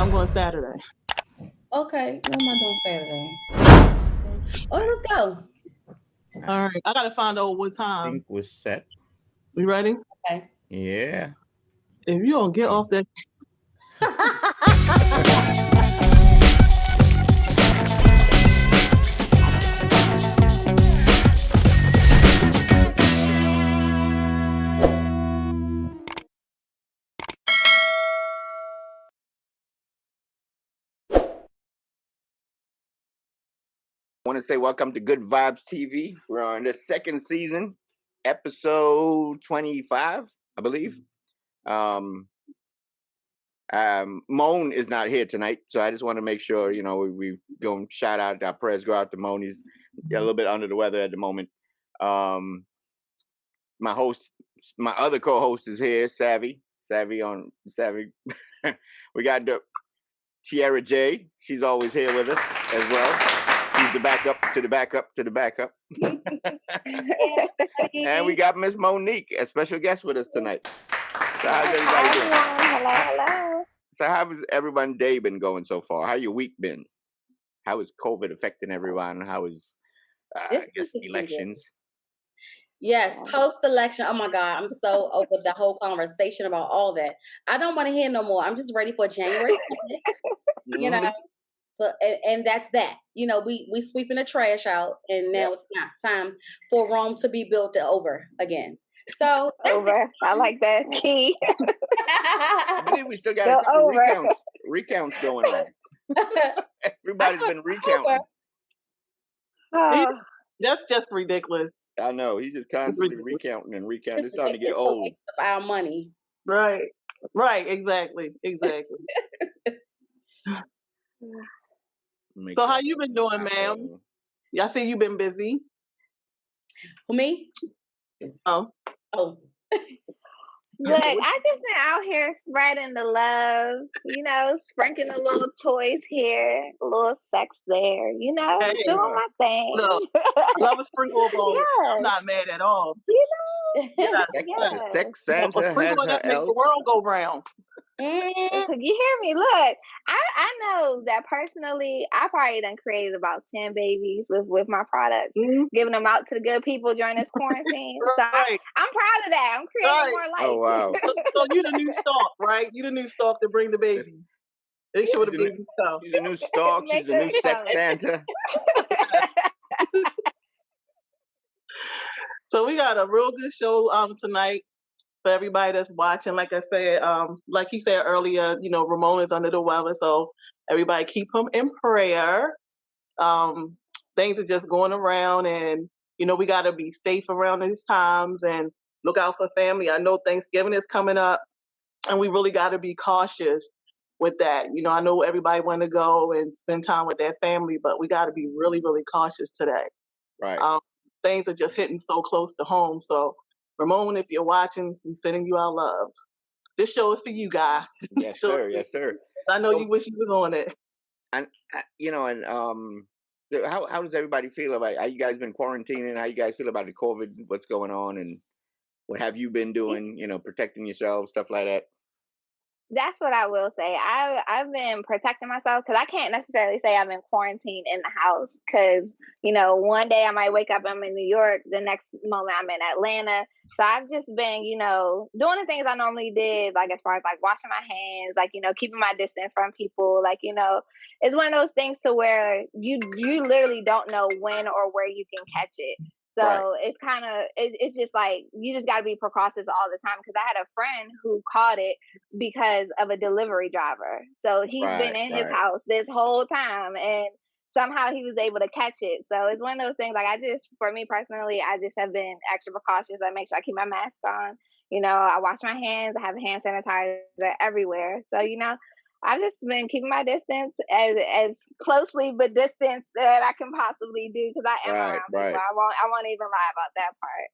I'm going Saturday. Okay, what am I doing Saturday? Oh, let's go. All right. I gotta find out what time. Think was set. We ready? Okay. Yeah. If you don't get off that. I want to say welcome to Good Vibes TV. We're on the second season, episode 25, I believe. Moan is not here tonight, so I just want to make sure, we go and shout out, our prayers go out to Moan. He's a little bit under the weather at the moment. My other co-host is here, Savvy. We got the Tiara J. She's always here with us as well. She's the backup to the backup to the backup. And we got Miss Monique, a special guest with us tonight. So how's everybody doing? Hello. So how has everyone's day been going so far? How your week been? How is COVID affecting everyone? How is, I guess, elections? Yes, post-election. Oh my God, I'm so over the whole conversation about all that. I don't want to hear no more. I'm just ready for January 2nd, you know. So, and that's that. We sweeping the trash out, and now it's not time for Rome to be built over again. So over. I like that key. I believe we still got a couple recounts going on. Everybody's been recounting. That's just ridiculous. I know. He's just constantly recounting and recounting. It's starting to get old. Our money. Right. Exactly. So how you been doing, ma'am? I see you been busy. For me? Look, I just been out here spreading the love, sprinkling a little toys here, a little sex there, doing my thing. Look, love a sprinkle of all. Yes. I'm not mad at all. The sex Santa has her that makes the world go round. You hear me? Look, I know that personally, I probably done created about 10 babies with my products, giving them out to the good people during this quarantine. So I'm proud of that. I'm creating more life. Oh, wow. So you the new stalk, right? You the new stalk to bring the babies. Make sure the baby stuff. She's a new stalk. She's a new sex Santa. So we got a real good show tonight for everybody that's watching. Like I said, like he said earlier, Ramon is under the weather, so everybody keep him in prayer. Things are just going around, and we got to be safe around these times and look out for family. I know Thanksgiving is coming up, and we really got to be cautious with that. I know everybody want to go and spend time with their family, but we got to be really, really cautious today. Right. Things are just hitting so close to home. So, Ramon, if you're watching, we're sending you our love. This show is for you guys. Yes, sir. Yes, sir. I know you wish you was on it. And how does everybody feel about? How you guys been quarantining? How you guys feel about the COVID? What's going on, and what have you been doing? Protecting yourselves, stuff like that. That's what I will say. I've been protecting myself because I can't necessarily say I've been quarantined in the house because, one day I might wake up, I'm in New York, the next moment I'm in Atlanta. So I've just been, doing the things I normally did, like as far as like washing my hands, like, keeping my distance from people, like, it's one of those things to where you literally don't know when or where you can catch it. So it's kind of, it's just like, you just got to be precautious all the time. Because I had a friend who caught it because of a delivery driver. So he's been in his house this whole time and somehow he was able to catch it. So it's one of those things, like for me personally, I just have been extra precautious. I make sure I keep my mask on. I wash my hands. I have hand sanitizer everywhere. So, I've just been keeping my distance as closely but distance that I can possibly do because I am around people. I won't even lie about that part.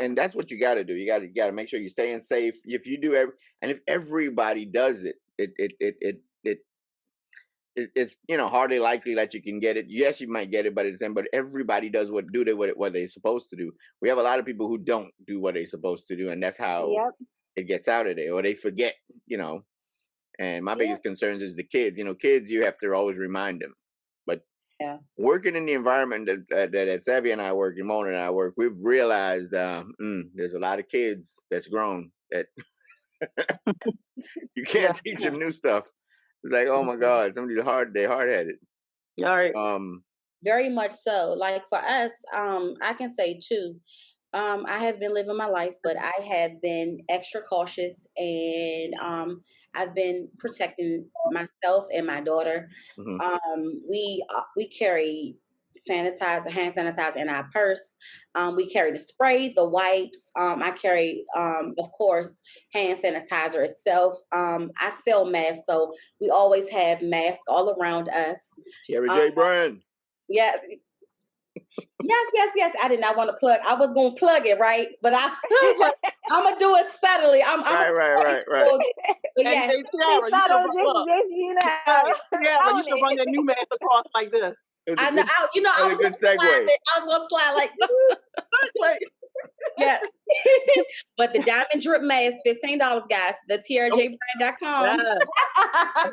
And that's what you got to do. You got to make sure you're staying safe. If you do and if everybody does it, it's hardly likely that you can get it. Yes, you might get it, but everybody does what they're supposed to do. We have a lot of people who don't do what they're supposed to do, and that's how it gets out of there, or they forget, And my Yeah. biggest concerns is the kids. Kids, you have to always remind them. But Yeah. working in the environment that Savvy and I work, and Mona and I work, we've realized there's a lot of kids that's grown that you can't teach them new stuff. It's like, oh my God, somebody's they're hard-headed. All right. Very much so. Like for us, I can say too, I have been living my life, but I have been extra cautious, and I've been protecting myself and my daughter. Mhm. We carry sanitizer, hand sanitizer in our purse. We carry the spray, the wipes. I carry, of course, hand sanitizer itself. I sell masks, so we always have masks all around us. Tiara J brand. Yeah. Yes. I did not want to plug. I was going to plug it, right? But I'm gonna do it subtly. Right. But Hey, yes, Tiara, you should look. Tiara, Tiara, you should run your new mask across like this. I know. I was a good gonna slide segue. it. I was gonna slide like Like, yeah. But the diamond drip mask, $15, guys. The TiaraJbrand.com. yes.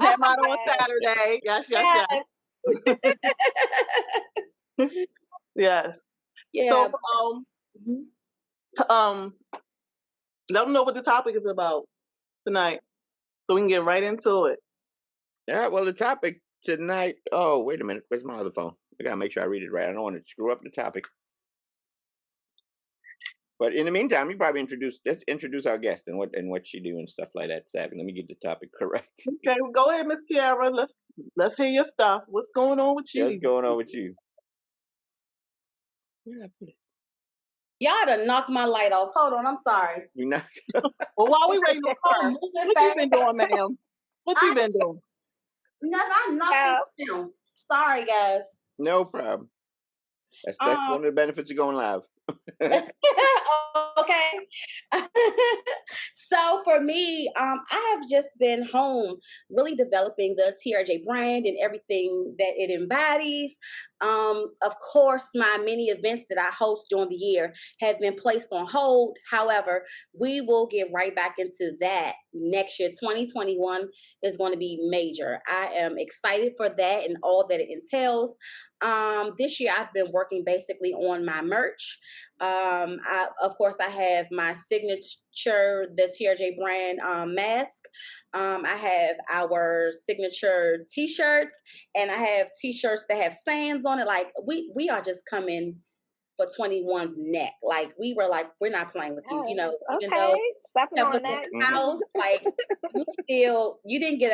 Came out on Saturday. Yes. Yes. Yeah. So let them know what the topic is about tonight, so we can get right into it. Yeah, well, the topic tonight. Oh, wait a minute. Where's my other phone? I gotta make sure I read it right. I don't want to screw up the topic. But in the meantime, you probably introduce our guest and what she do and stuff like that. Savvy. Let me get the topic correct. Okay, well, go ahead, Miss Tiara. Let's hear your stuff. What's going on with you? What's going on with you? Where did I put it? Y'all done knocked my light off. Hold on, I'm sorry. You not? Well, while we waiting on her, what you been doing, ma'am? What you been doing? I knocked it down. Sorry, guys. No problem. That's one of the benefits of going live. Okay. So for me, I have just been home really developing the TRJ brand and everything that it embodies. Of course, my many events that I host during the year have been placed on hold. However, we will get right back into that next year. 2021 is going to be major. I am excited for that and all that it entails. This year, I've been working basically on my merch. Of course, I have my signature, the TRJ brand mask. I have our signature T-shirts, and I have T-shirts that have sayings on it. Like we are just coming for 21's neck. Like we were like, we're not playing with you. Even though stepping on that. house, like you didn't do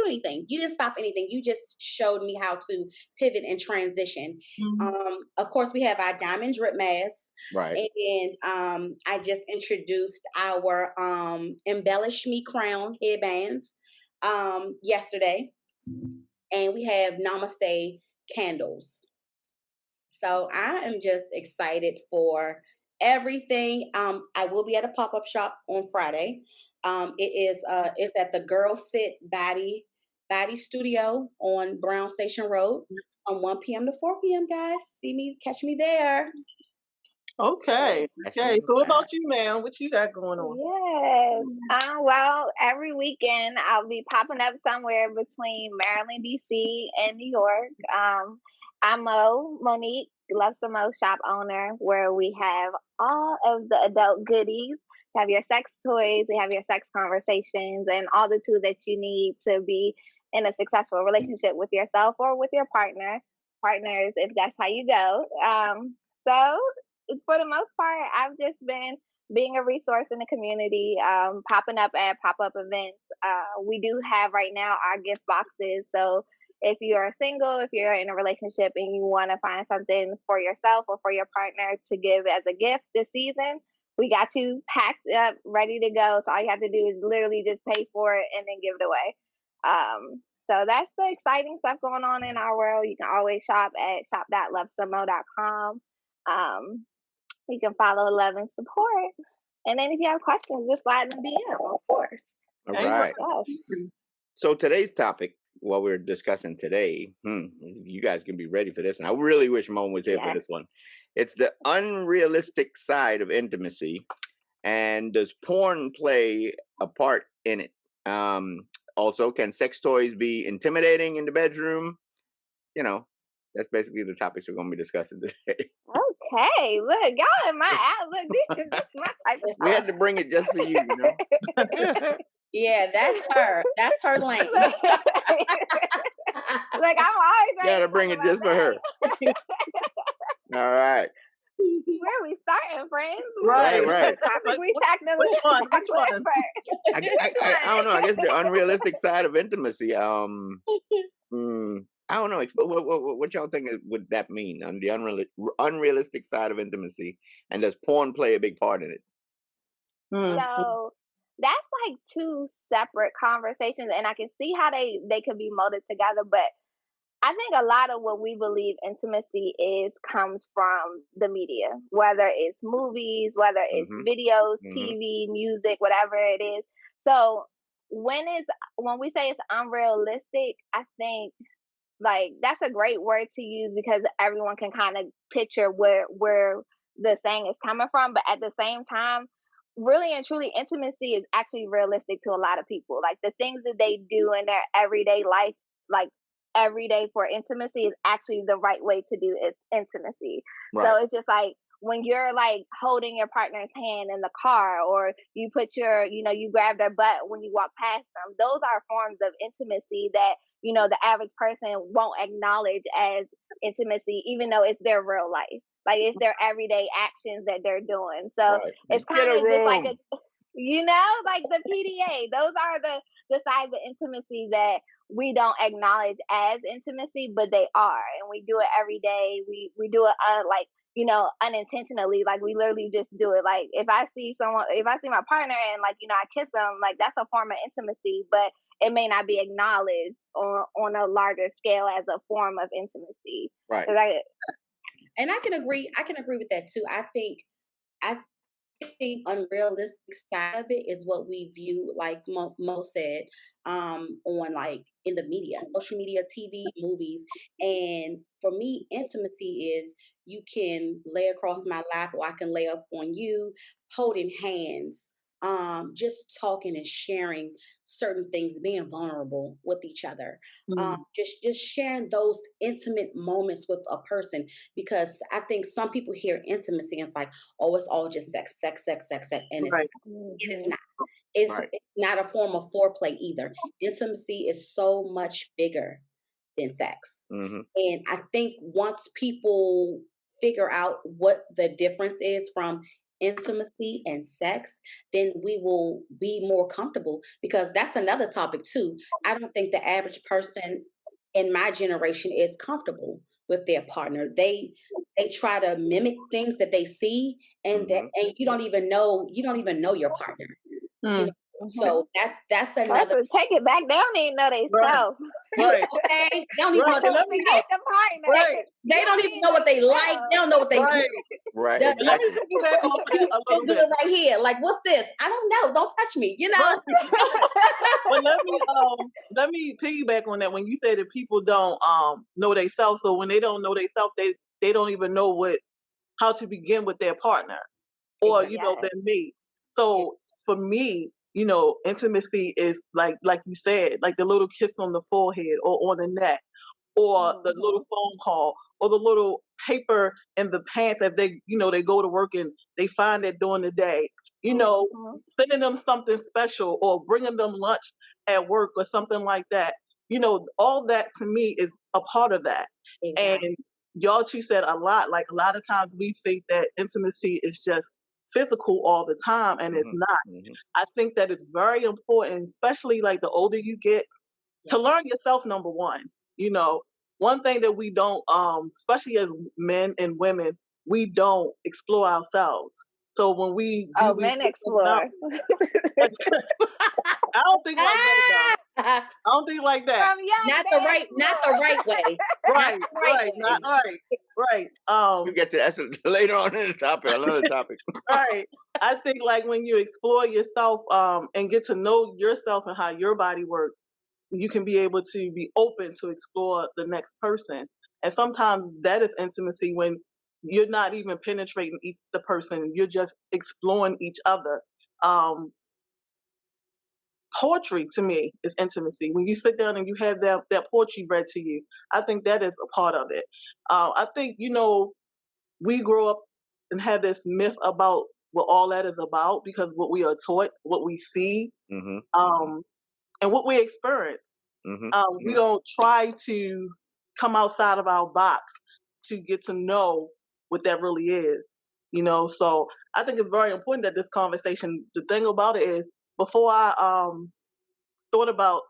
anything. You didn't stop anything. You just showed me how to pivot and transition. Of course, we have our diamond drip mask. Right. And I just introduced our Embellish Me crown headbands yesterday. And we have Namaste candles. So I am just excited for everything. I will be at a pop-up shop on Friday. It's at the Girl Fit Body Studio on Brown Station Road from 1 p.m. to 4 p.m. Guys, catch me there. Okay. So what about you, ma'am? What you got going on? Yes. Well, every weekend I'll be popping up somewhere between Maryland, DC, and New York. I'm Monique, Love Some Mo shop owner, where we have all of the adult goodies. We have your sex toys, we have your sex conversations, and all the tools that you need to be in a successful relationship with yourself or with your partners, if that's how you go. So for the most part, I've just been being a resource in the community, popping up at pop-up events. We do have right now our gift boxes. So if you're single, if you're in a relationship and you want to find something for yourself or for your partner to give as a gift this season, we got you packed up, ready to go. So all you have to do is literally just pay for it and then give it away. So that's the exciting stuff going on in our world. You can always shop at shop.lovesomemo.com. You can follow, love, and support. And then if you have questions, just slide in the DM, of course. All right. So today's topic, what we're discussing today, you guys can be ready for this one. I really wish Mom was here for this one. It's the unrealistic side of intimacy, and does porn play a part in it? Also, can sex toys be intimidating in the bedroom? You know, that's basically the topics we're going to be discussing today. Okay, look, y'all in my out. Look, this is my type of We had to bring it just for you, you know. Yeah, that's her. That's her lane. Look, I'm always ready Gotta to bring talk it just about for her. All right. Where we starting, friends? Right. Right. What topic we tackling? Which one? Which one? I don't know. I guess the unrealistic side of intimacy. I don't know. What y'all think would that mean on the unrealistic side of intimacy? And does porn play a big part in it? So that's like two separate conversations, and I can see how they could be molded together. But I think a lot of what we believe intimacy is comes from the media, whether it's movies, whether it's videos, TV, music, whatever it is. So when we say it's unrealistic, I think like that's a great word to use because everyone can kind of picture where the saying is coming from. But at the same time, really and truly, intimacy is actually realistic to a lot of people. Like the things that they do in their everyday life, like every day for intimacy, is actually the right way to do intimacy. Right. So it's just like when you're like holding your partner's hand in the car, or you put you grab their butt when you walk past them. Those are forms of intimacy that the average person won't acknowledge as intimacy, even though it's their real life. Like it's their everyday actions that they're doing. So it's kind of just like like the PDA. Those are the sides of intimacy that we don't acknowledge as intimacy, but they are, and we do it every day. We do it unintentionally. Like we literally just do it. Like if I see my partner and I kiss them, like that's a form of intimacy, but it may not be acknowledged on a larger scale as a form of intimacy. Right. And I can agree with that too. I think unrealistic side of it is what we view, like Mo said, on like in the media, social media, TV, movies. And for me, intimacy is you can lay across my lap or I can lay up on you, holding hands, just talking and sharing certain things, being vulnerable with each other, just sharing those intimate moments with a person. Because I think some people hear intimacy and it's like, oh, it's all just sex, and Right. it is not. It's not a form of foreplay either. Intimacy is so much bigger than sex. And I think once people figure out what the difference is from intimacy and sex, then we will be more comfortable, because that's another topic too. I don't think the average person in my generation is comfortable with their partner. They try to mimic things that they see, and and you don't even know your partner. You know? So that's another. Take it back. They don't even know they self. Right. Okay. They don't even know the partner. Right. They don't even know what they like. They don't know what they Right. Right. Let me piggyback off that a little do bit. it right here. Like, what's this? I don't know. Don't touch me. You know. Right. But let me piggyback on that. When you say that people don't know they self, so when they don't know they self, they don't even know how to begin with their partner or their mate. So for me, intimacy is like you said, like the little kiss on the forehead or on the neck, or the little phone call, or the little paper in the pants as they go to work and they find it during the day. Sending them something special or bringing them lunch at work or something like that. All that to me is a part of that. And y'all two said a lot. Like a lot of times we think that intimacy is just physical all the time, and it's not. I think that it's very important, especially like the older you get, to learn yourself. Number one, one thing that we don't, especially as men and women, we don't explore ourselves. So when we do, men explore. I don't think like that though. I don't think like that. Not the right way. Right. We get to that later on in the topic. I love the topic. Right. I think like when you explore yourself and get to know yourself and how your body works, you can be able to be open to explore the next person. And sometimes that is intimacy when you're not even penetrating the person, you're just exploring each other. poetry to me is intimacy. When you sit down and you have that poetry read to you, I think that is a part of it. I think, we grow up and have this myth about what all that is about because what we are taught, what we see, Mm-hmm. and what we experience. Mm-hmm. We don't try to come outside of our box to get to know what that really is. So I think it's very important that this conversation, the thing about it is, before I thought about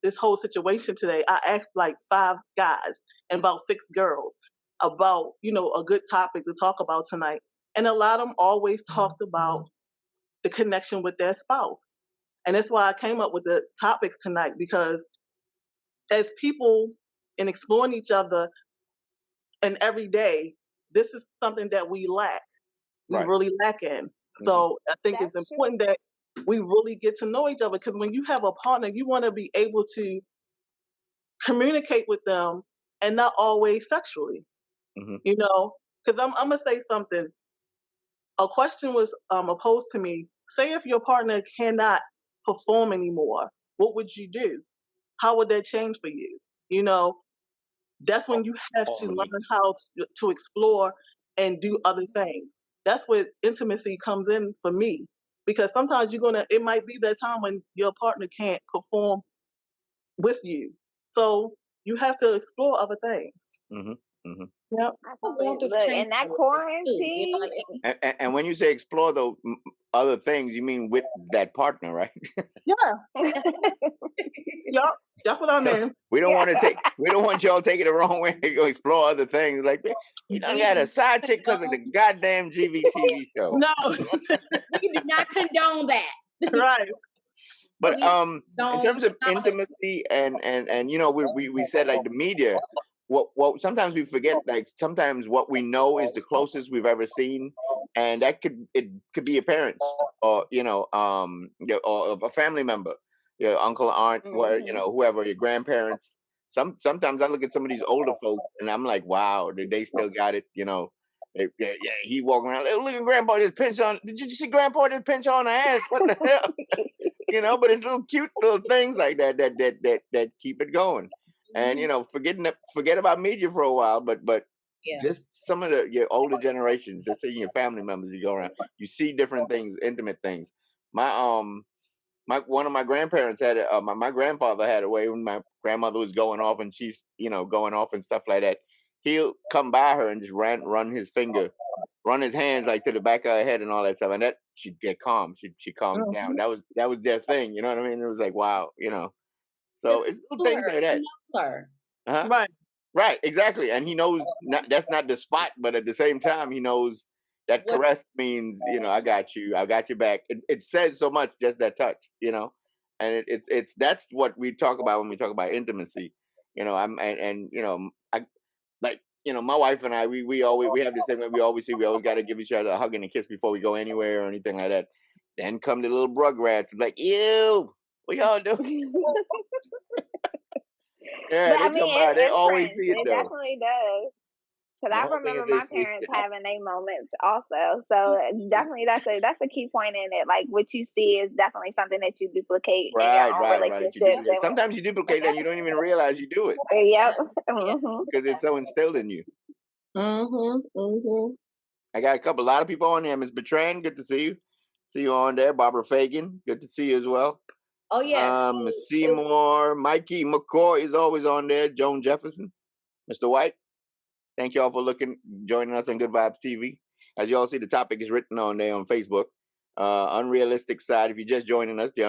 this whole situation today, I asked like 5 guys and about 6 girls about, a good topic to talk about tonight. And a lot of them always talked about the connection with their spouse. And that's why I came up with the topics tonight, because as people in exploring each other and every day, this is something that we lack. We Right. really lack in. So I think it's important that we really get to know each other, because when you have a partner, you want to be able to communicate with them and not always sexually, Mm-hmm. because I'm going to say something. A question was posed to me. Say if your partner cannot perform anymore, what would you do? How would that change for you? That's when you have to learn how to explore and do other things. That's where intimacy comes in for me, because sometimes it might be that time when your partner can't perform with you. So you have to explore other things. Mm-hmm. Mm-hmm. Yep. Look, in that quarantine. And when you say explore those other things, you mean with that partner, right? Yeah. Yep. That's what I mean. We don't want to we don't want y'all taking it the wrong way. Go explore other things. Like, you done got a side chick because of the goddamn GVTV show. No. We do not condone that. Right. But in terms of intimacy and we said like the media, what sometimes we forget, like sometimes what we know is the closest we've ever seen, and it could be your parents or or a family member, your uncle, aunt, whoever, your grandparents. Sometimes I look at some of these older folks and I'm like, wow, they still got it, he walking around, look at grandpa just pinch on. Did you see grandpa just pinch on the ass? What the hell? But it's little cute little things like that keep it going. And forget about media for a while, but just some of your older generations, just say your family members, you go around, you see different things, intimate things. One of my grandparents had my grandfather had a way when my grandmother was going off and she's going off and stuff like that. He'll come by her and just run his hands like to the back of her head and all that stuff, and that she'd get calm. She calms down. That was their thing. You know what I mean? It was like, wow, So it's little things like that. Uh-huh. Right, exactly. And he knows that's not the spot, but at the same time, he knows that caress means, I got you, I got your back. It says so much, just that touch, and it's that's what we talk about when we talk about intimacy. My wife and I, we have this thing that we always got to give each other a hug and a kiss before we go anywhere or anything like that. Then come the little rugrats, like, ew, what y'all doing? Yeah, but they I mean, come by. They always see it, it though. definitely does. Because I remember my parents having their moments also. So definitely that's a key point in it. Like what you see is definitely something that you duplicate in your own relationships. Sometimes you duplicate and you don't even realize you do it. Yep. Because it's so instilled in you. Mm-hmm. I got a lot of people on there. Ms. Bertrand, good to see you. See you on there. Barbara Fagan, good to see you as well. Oh, yes. Seymour, Mikey McCoy is always on there. Joan Jefferson, Mr. White. Thank you all for joining us on Good Vibes TV. As you all see, the topic is written on there on Facebook. Unrealistic side, if you're just joining us, the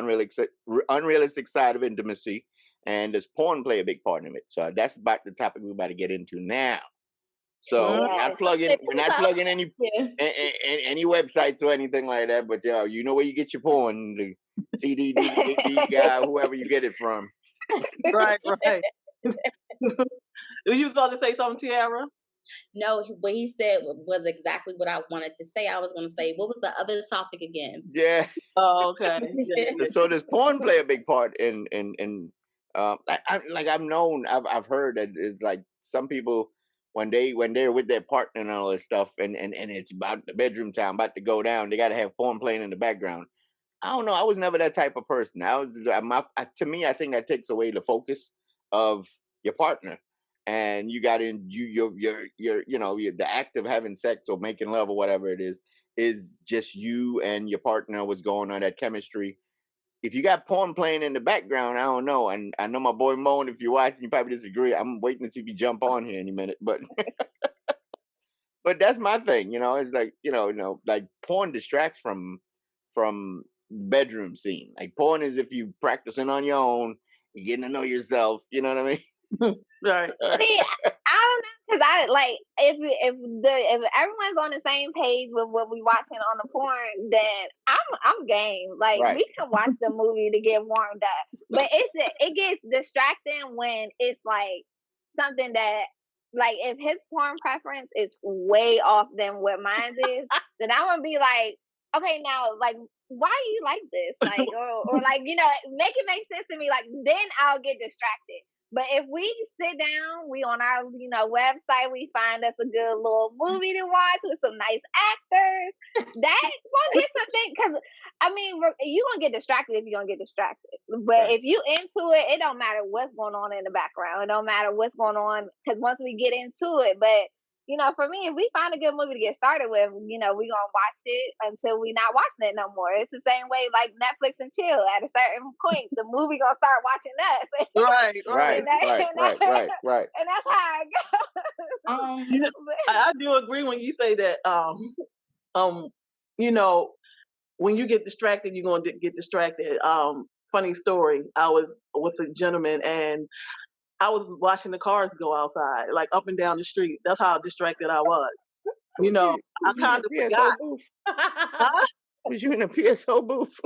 unrealistic side of intimacy. And does porn play a big part in it? So that's about the topic we're about to get into now. So we're not plugging any websites or anything like that, but you know where you get your porn, the CD, DVD guy, whoever you get it from. Right. You was about to say something, Tiara? No, what he said was exactly what I wanted to say. I was going to say, what was the other topic again? Yeah. Oh, okay. So does porn play a big part in I've heard that it's like some people when they're with their partner and all this stuff and it's about the bedroom time about to go down, they got to have porn playing in the background. I don't know. I was never that type of person. To me, I think that takes away the focus of your partner, and you got in the act of having sex or making love or whatever it is just you and your partner. What's going on, that chemistry. If you got porn playing in the background, I don't know. And I know my boy Moan, if you're watching, you probably disagree. I'm waiting to see if you jump on here any minute, but but that's my thing. It's like like porn distracts from bedroom scene. Like porn is if you practicing on your own, you're getting to know yourself. You know what I mean? Right. See, I don't know, because I like if everyone's on the same page with what we watching on the porn, then I'm game. Like Right. we can watch the movie to get warmed up, but it gets distracting when it's like something that, like, if his porn preference is way off than what mine is, then I'm gonna be like, okay, now, like, why do you like this? Like, or like, make it make sense to me. Like, then I'll get distracted. But if we sit down, we on our, website, we find us a good little movie to watch with some nice actors. That will get something, because I mean, you gonna get distracted if you're gonna get distracted. But Right. if you into it, it don't matter what's going on in the background. It don't matter what's going on, because once we get into it, but for me, if we find a good movie to get started with, we gonna watch it until we not watching it no more. It's the same way like Netflix and chill. At a certain point, the movie gonna start watching us. Right. Right. And that's how I go. I do agree when you say that. When you get distracted, you're gonna get distracted. Funny story. I was with a gentleman and I was watching the cars go outside, like up and down the street. That's how distracted I was. I kind of forgot. Huh? Was you in a PSO booth?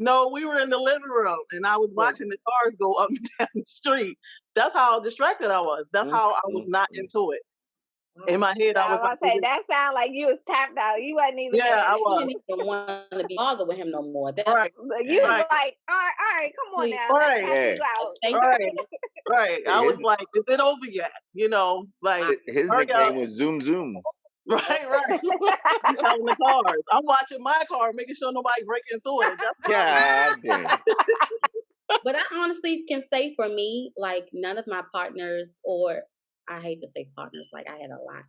No, we were in the living room and I was watching the cars go up and down the street. That's how distracted I was. That's how I was not into it. In my head, I was like, like, that sound like you was tapped out. You wasn't even. Yeah, I was. You didn't even want to be bothered with him no more. Right. You was like, all right, come on now, let's tap you out. Right. I was like, is it over yet? Like his nickname was Zoom Zoom. Right. On the cars. I'm watching my car, making sure nobody break into it. God damn. But I honestly can say for me, like none of my partners, or I hate to say partners, like I had a lot,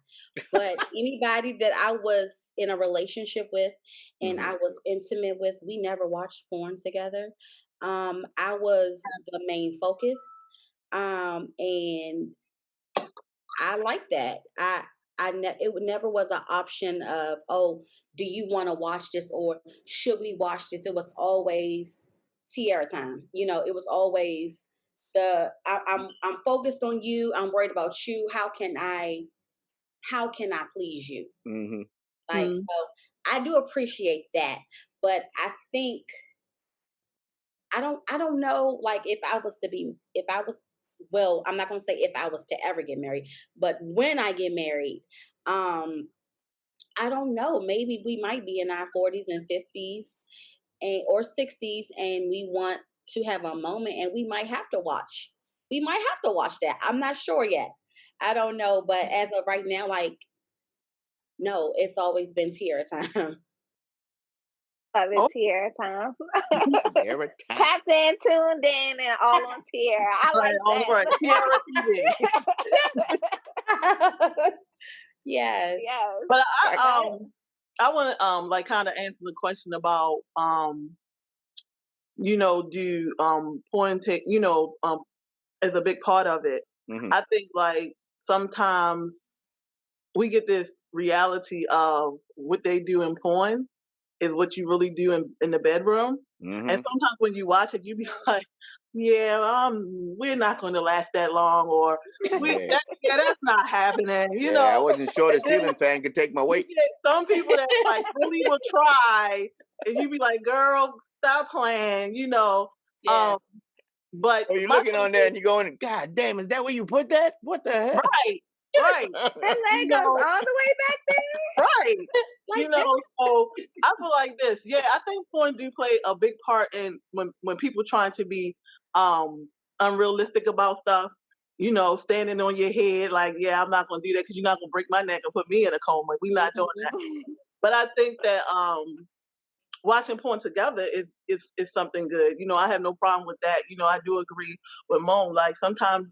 but anybody that I was in a relationship with and I was intimate with, we never watched porn together. I was the main focus. And I like that. It never was an option of, oh, do you want to watch this or should we watch this? It was always Tiara time. It was always I'm focused on you. I'm worried about you. How can I please you? Mm-hmm. So I do appreciate that, but I think I don't know. Like well, I'm not gonna say if I was to ever get married, but when I get married, I don't know. Maybe we might be in our 40s and 50s or 60s, and we want to have a moment, and we might have to watch. We might have to watch that. I'm not sure yet. I don't know, but as of right now, like, no, it's always been Tiara time. Tiara time. Tapped in, tuned in, and all on Tiara. I like that. Right. Tiara TV. Yes. But I want to like kind of answer the question about do porn take is a big part of it. I think like sometimes we get this reality of what they do in porn is what you really do in the bedroom. And sometimes when you watch it, you be like, yeah, we're not going to last that long, or that's not happening. I wasn't sure the ceiling fan could take my weight. Some people that like really will try, and you be like, girl, stop playing, Yeah. But you're looking on there and you're going, God damn, is that where you put that? What the hell? Right. That leg goes all the way back there. Right. So I feel like this. Yeah, I think porn do play a big part in when people trying to be unrealistic about stuff. Standing on your head like, yeah, I'm not gonna do that because you're not gonna break my neck and put me in a coma. We're not doing that. But I think that watching porn together is something good. I have no problem with that. I do agree with Moan. Like sometimes,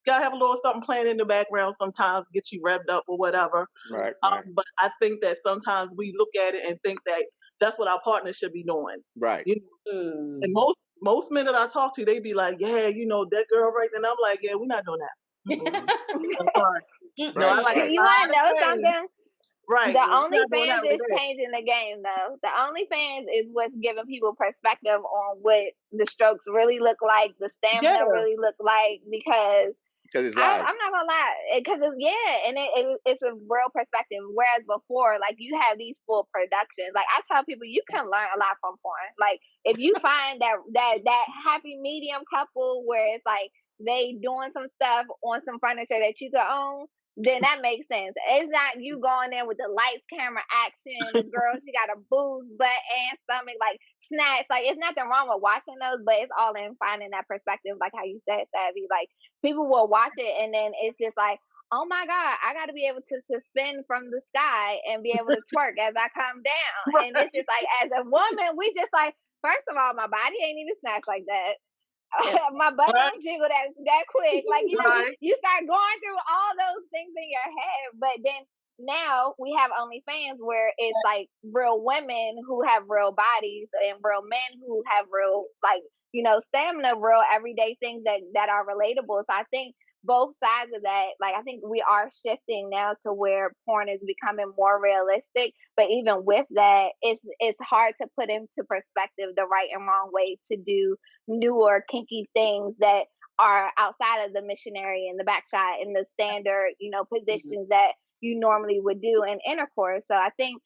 gotta have a little something playing in the background sometimes, get you revved up or whatever. Right. But I think that sometimes we look at it and think that that's what our partner should be doing. Right. And most men that I talk to, they be like, yeah, that girl right. And I'm like, yeah, we're not doing that. I'm sorry. No, I like You want to know something? Right. The OnlyFans is changing the game, though. The OnlyFans is what's giving people perspective on what the strokes really look like, the stamina really look like, because it's live. I'm not gonna lie, because it's a real perspective. Whereas before, like, you have these full productions. Like, I tell people, you can learn a lot from porn. Like, if you find that happy medium couple where it's like they doing some stuff on some furniture that you could own, then that makes sense. It's not you going in with the lights, camera, action. The girl, she got a boobs, butt, and stomach, like snacks. Like, it's nothing wrong with watching those, but it's all in finding that perspective, like how you said, Savvy. Like, people will watch it, and then it's just like, oh my God, I got to be able to suspend from the sky and be able to twerk as I come down. And it's just like, as a woman, we just like, first of all, my body ain't even snatched like that. My butt don't jiggle that quick. Like, you start going through all those things in your head. But then now we have OnlyFans where it's like real women who have real bodies and real men who have real, like, stamina, real everyday things that are relatable. So I think both sides of that, like, I think we are shifting now to where porn is becoming more realistic. But even with that, it's hard to put into perspective the right and wrong way to do newer kinky things that are outside of the missionary and the back shot and the standard, positions that you normally would do in intercourse. So I think,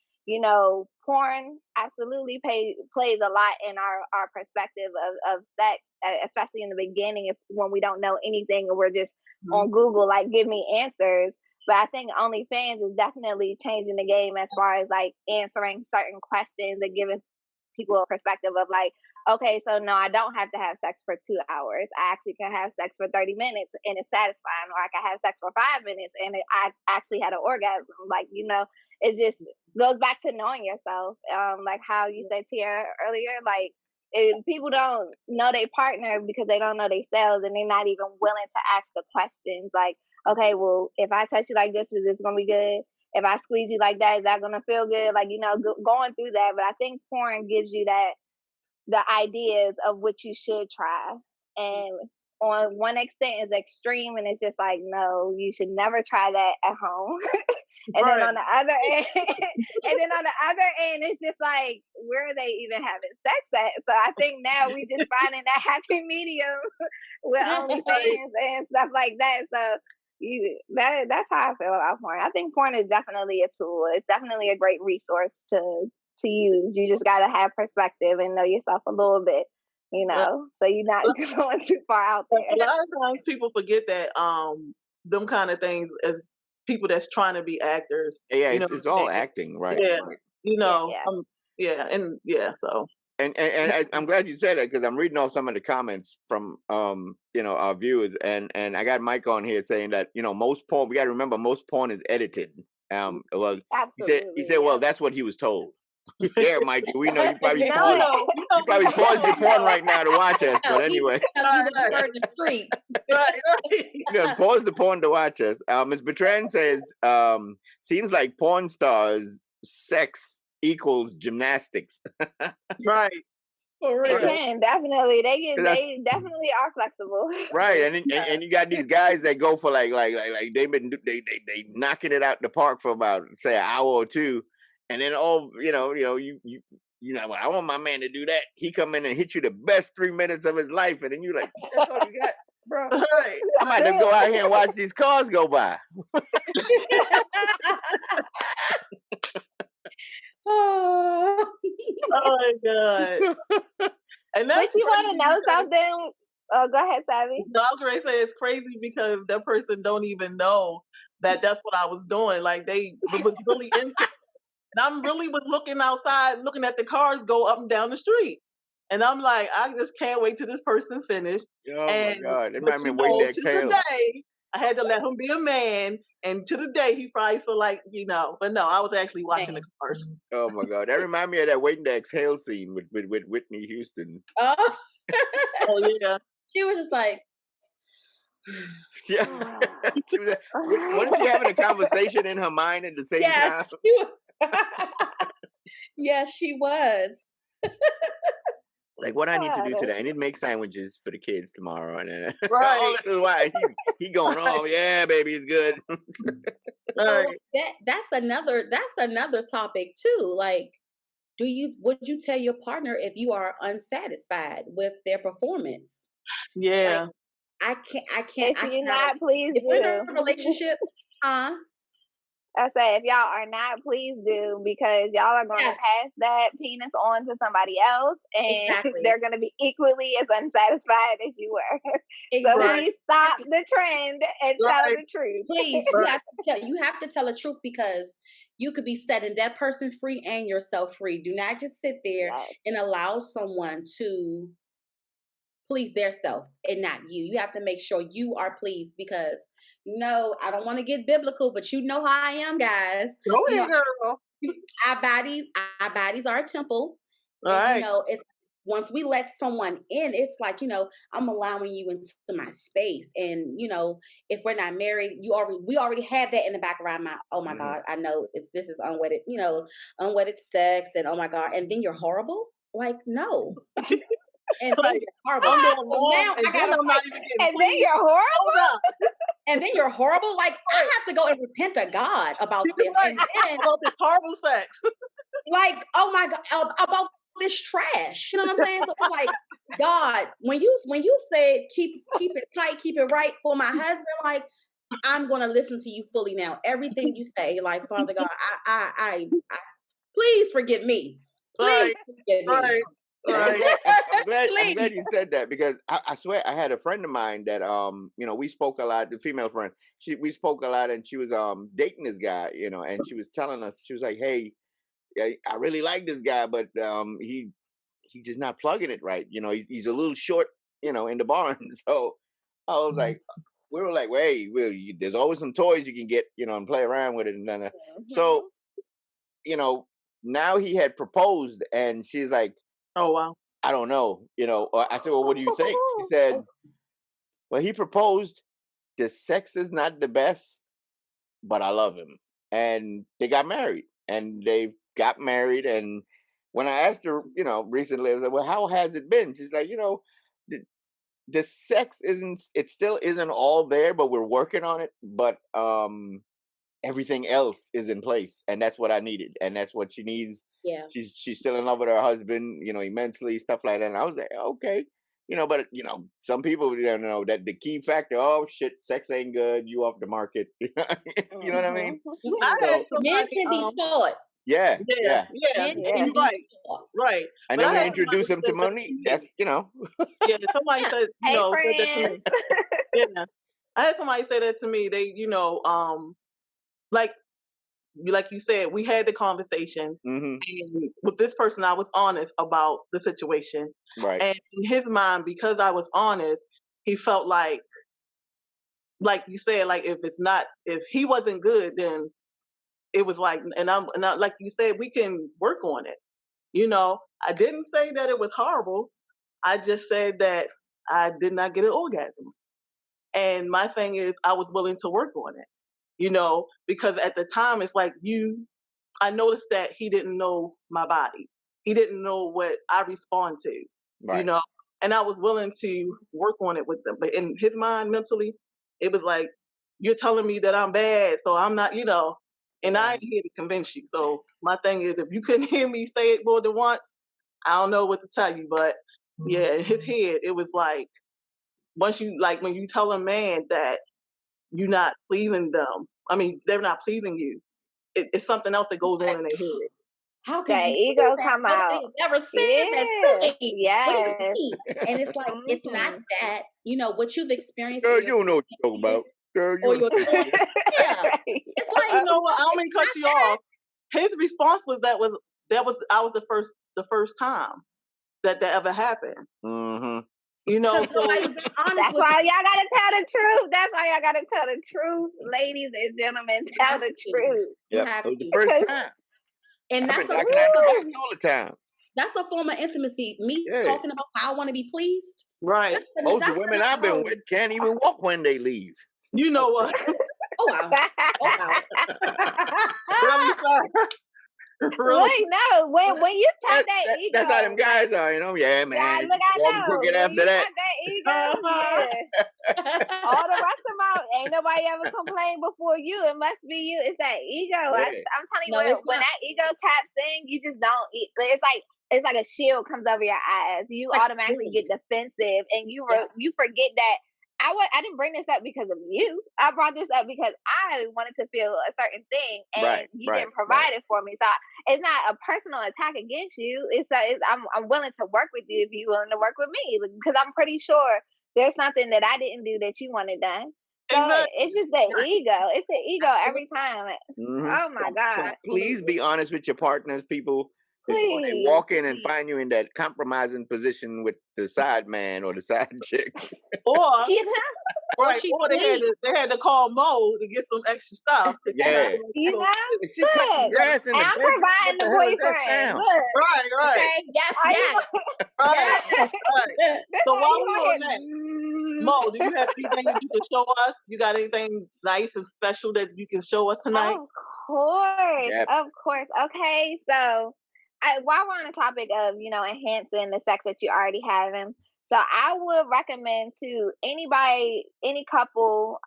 porn absolutely plays a lot in our perspective of sex, especially in the beginning, when we don't know anything and we're just on Google, like, give me answers. But I think OnlyFans is definitely changing the game as far as like answering certain questions and giving people a perspective of like, okay, so no, I don't have to have sex for 2 hours. I actually can have sex for 30 minutes and it's satisfying, or I can have sex for 5 minutes and I actually had an orgasm. Like, it just goes back to knowing yourself. Like how you said, Tiara, earlier, like, people don't know their partner because they don't know themselves, and they're not even willing to ask the questions like, okay, well, if I touch you like this, is this going to be good? If I squeeze you like that, is that going to feel good? Like, going through that. But I think porn gives you the ideas of what you should try. And on one extent is extreme, and it's just like, no, you should never try that at home. And then on the other end, it's just like, where are they even having sex at? So I think now we just finding that happy medium with OnlyFans and stuff like that. So that's how I feel about porn. I think porn is definitely a tool. It's definitely a great resource to use. You just gotta have perspective and know yourself a little bit, so you're not going too far out there. A lot of times people forget that them kind of things as people that's trying to be actors. Yeah, it's all acting, right? Yeah, so. And I'm glad you said that, because I'm reading off some of the comments from our viewers, and I got Mike on here saying that most porn, we got to remember, most porn is edited. Well, he said, well, that's what he was told. Yeah, Mike, we know you probably paused your porn right now to watch us, but anyway. Pause the porn to watch us. Ms. Bertrand says, seems like porn stars sex equals gymnastics. Right. Right. Definitely. They definitely are flexible. Right. And you got these guys that go for like they knocking it out the park for about, say, an hour or two. And then I want my man to do that. He come in and hit you the best 3 minutes of his life, and then you like, that's all you got, bro. Right. I might have to go out here and watch these cars go by. Oh my God. And but you want to know something? Oh, go ahead, Savvy. No, I was going to say it's crazy because that person don't even know that that's what I was doing. Like, they was really into it. And I'm really was looking outside, looking at the cars go up and down the street. And I'm like, I just can't wait till this person finished. Oh, my God. It might be waiting to exhale. Today, I had to let him be a man. And to the day, he probably feel like, but no, I was actually watching the cars. Oh my God, that remind me of that Waiting to Exhale scene with Whitney Houston. Oh, Yeah. She was just like, yeah. Wasn't she having a conversation in her mind at the same time? Yes, she was. Like, what I need to do today? I need to make sandwiches for the kids tomorrow, and then right. all this is why he going, oh yeah, baby, it's good. So that's another topic too. Like, would you tell your partner if you are unsatisfied with their performance? Yeah. Like, I can't. If you're not, please if we're in a relationship, I say, if y'all are not, please do, because y'all are going to pass that penis on to somebody else, and they're going to be equally as unsatisfied as you were. So please stop the trend and tell the truth. Please, you have to tell the truth, because you could be setting that person free and yourself free. Do not just sit there and allow someone to please their self and not you. You have to make sure you are pleased, because I don't want to get biblical, but you know how I am, guys. Go ahead, girl. Our bodies are a temple. All right. It's once we let someone in, it's like, I'm allowing you into my space. And if we're not married, we already have that in the back of our mind. Oh my God, I know this is unwedded, unwedded sex, and oh my God, and then you're horrible. Like, no. And then you're horrible. And then you're horrible. And then you're horrible. Like, I have to go and repent to God about this. And then, about this horrible sex. Like, oh my God, about this trash. You know what I'm saying? So it's like, God, when you said keep it tight, keep it right for my husband, like, I'm gonna listen to you fully now. Everything you say, like, Father God, I please forgive me. Please forgive me. Right. I'm glad you said that, because I swear I had a friend of mine that we spoke a lot, the female friend. We spoke a lot, and she was dating this guy, and she was telling us, she was like, hey, I really like this guy, but he's just not plugging it right. He's a little short, in the barn. So I was like, we were like, hey, there's always some toys you can get, and play around with it. And then so now he had proposed, and she's like, oh wow, I don't know, I said, well, what do you think? She said, well, he proposed, the sex is not the best, but I love him. And they got married, and and when I asked her, recently, I was like, well, how has it been? She's like, the sex still isn't all there, but we're working on it. But everything else is in place, and that's what I needed, and that's what she needs. Yeah, she's still in love with her husband, immensely, stuff like that. And I was like, okay, but some people, know that the key factor. Oh shit, sex ain't good. You off the market. You know what I mean? Men can be taught. Yeah. Right. And then we introduce them to money. That's Yeah, somebody said, hey, said that to me. Yeah, I had somebody say that to me. They, like you said, we had the conversation, and with this person, I was honest about the situation. Right. And in his mind, because I was honest, he felt like you said, like if he wasn't good, then it was like, and I, like you said, we can work on it. I didn't say that it was horrible. I just said that I did not get an orgasm. And my thing is, I was willing to work on it, because at the time, it's like I noticed that he didn't know my body. He didn't know what I respond to, right. And I was willing to work on it with them. But in his mind, mentally, it was like, you're telling me that I'm bad, so I'm not, and I ain't here to convince you. So my thing is, if you couldn't hear me say it more than once, I don't know what to tell you. But yeah, in his head, it was like, once you, like, when you tell a man that you're not pleasing them, I mean, they're not pleasing you, it's something else that goes on in their head. How could that you ego come out? They never said that to me. Yes. And it's like, it's not that, what you've experienced. Girl, you don't know what you're talking about. Girl, or your yeah. It's like, you know what? I don't mean cut you off. His response was I was the first time that ever happened. Mm-hmm. You know, so that's why y'all gotta tell the truth. That's why y'all gotta tell the truth, ladies and gentlemen. Tell the truth. Yeah, it was the first time. And I've that's been knocking out the box all the time. That's a form of intimacy. Me talking about how I want to be pleased. Right. Most of the women I've been with can't even walk when they leave. You know what? Oh wow. Oh wow. Really? Wait, no. When you tap that ego, that's how them guys are, you know. Yeah, man. Yeah, look, I know. Crooked after that. Ego, yeah. All the rest of them, ain't nobody ever complained before you. It must be you. It's that ego. Yeah. I'm telling you, when that ego taps in, you just don't. It's like a shield comes over your eyes. You automatically get defensive, and you forget that. I didn't bring this up because of you. I brought this up because I wanted to feel a certain thing, and you didn't provide it for me. So it's not a personal attack against you. I'm willing to work with you if you're willing to work with me, because I'm pretty sure there's something that I didn't do that you wanted done. So it's just the ego. It's the ego every time. Mm-hmm. Oh my God! So please be honest with your partners, people. Before they walk in and find you in that compromising position with the side man or the side chick. Or they had to call Mo to get some extra stuff. Yeah. You know? She cut the grass in the I'm providing the boyfriend. Look. Right. Okay. Yes. Right. So while we on that, Mo, do you have anything that you can show us? You got anything nice and special that you can show us tonight? Of course. Yep. Of course. Okay, so while we're on the topic of, enhancing the sex that you're already having, so I would recommend to anybody, any couple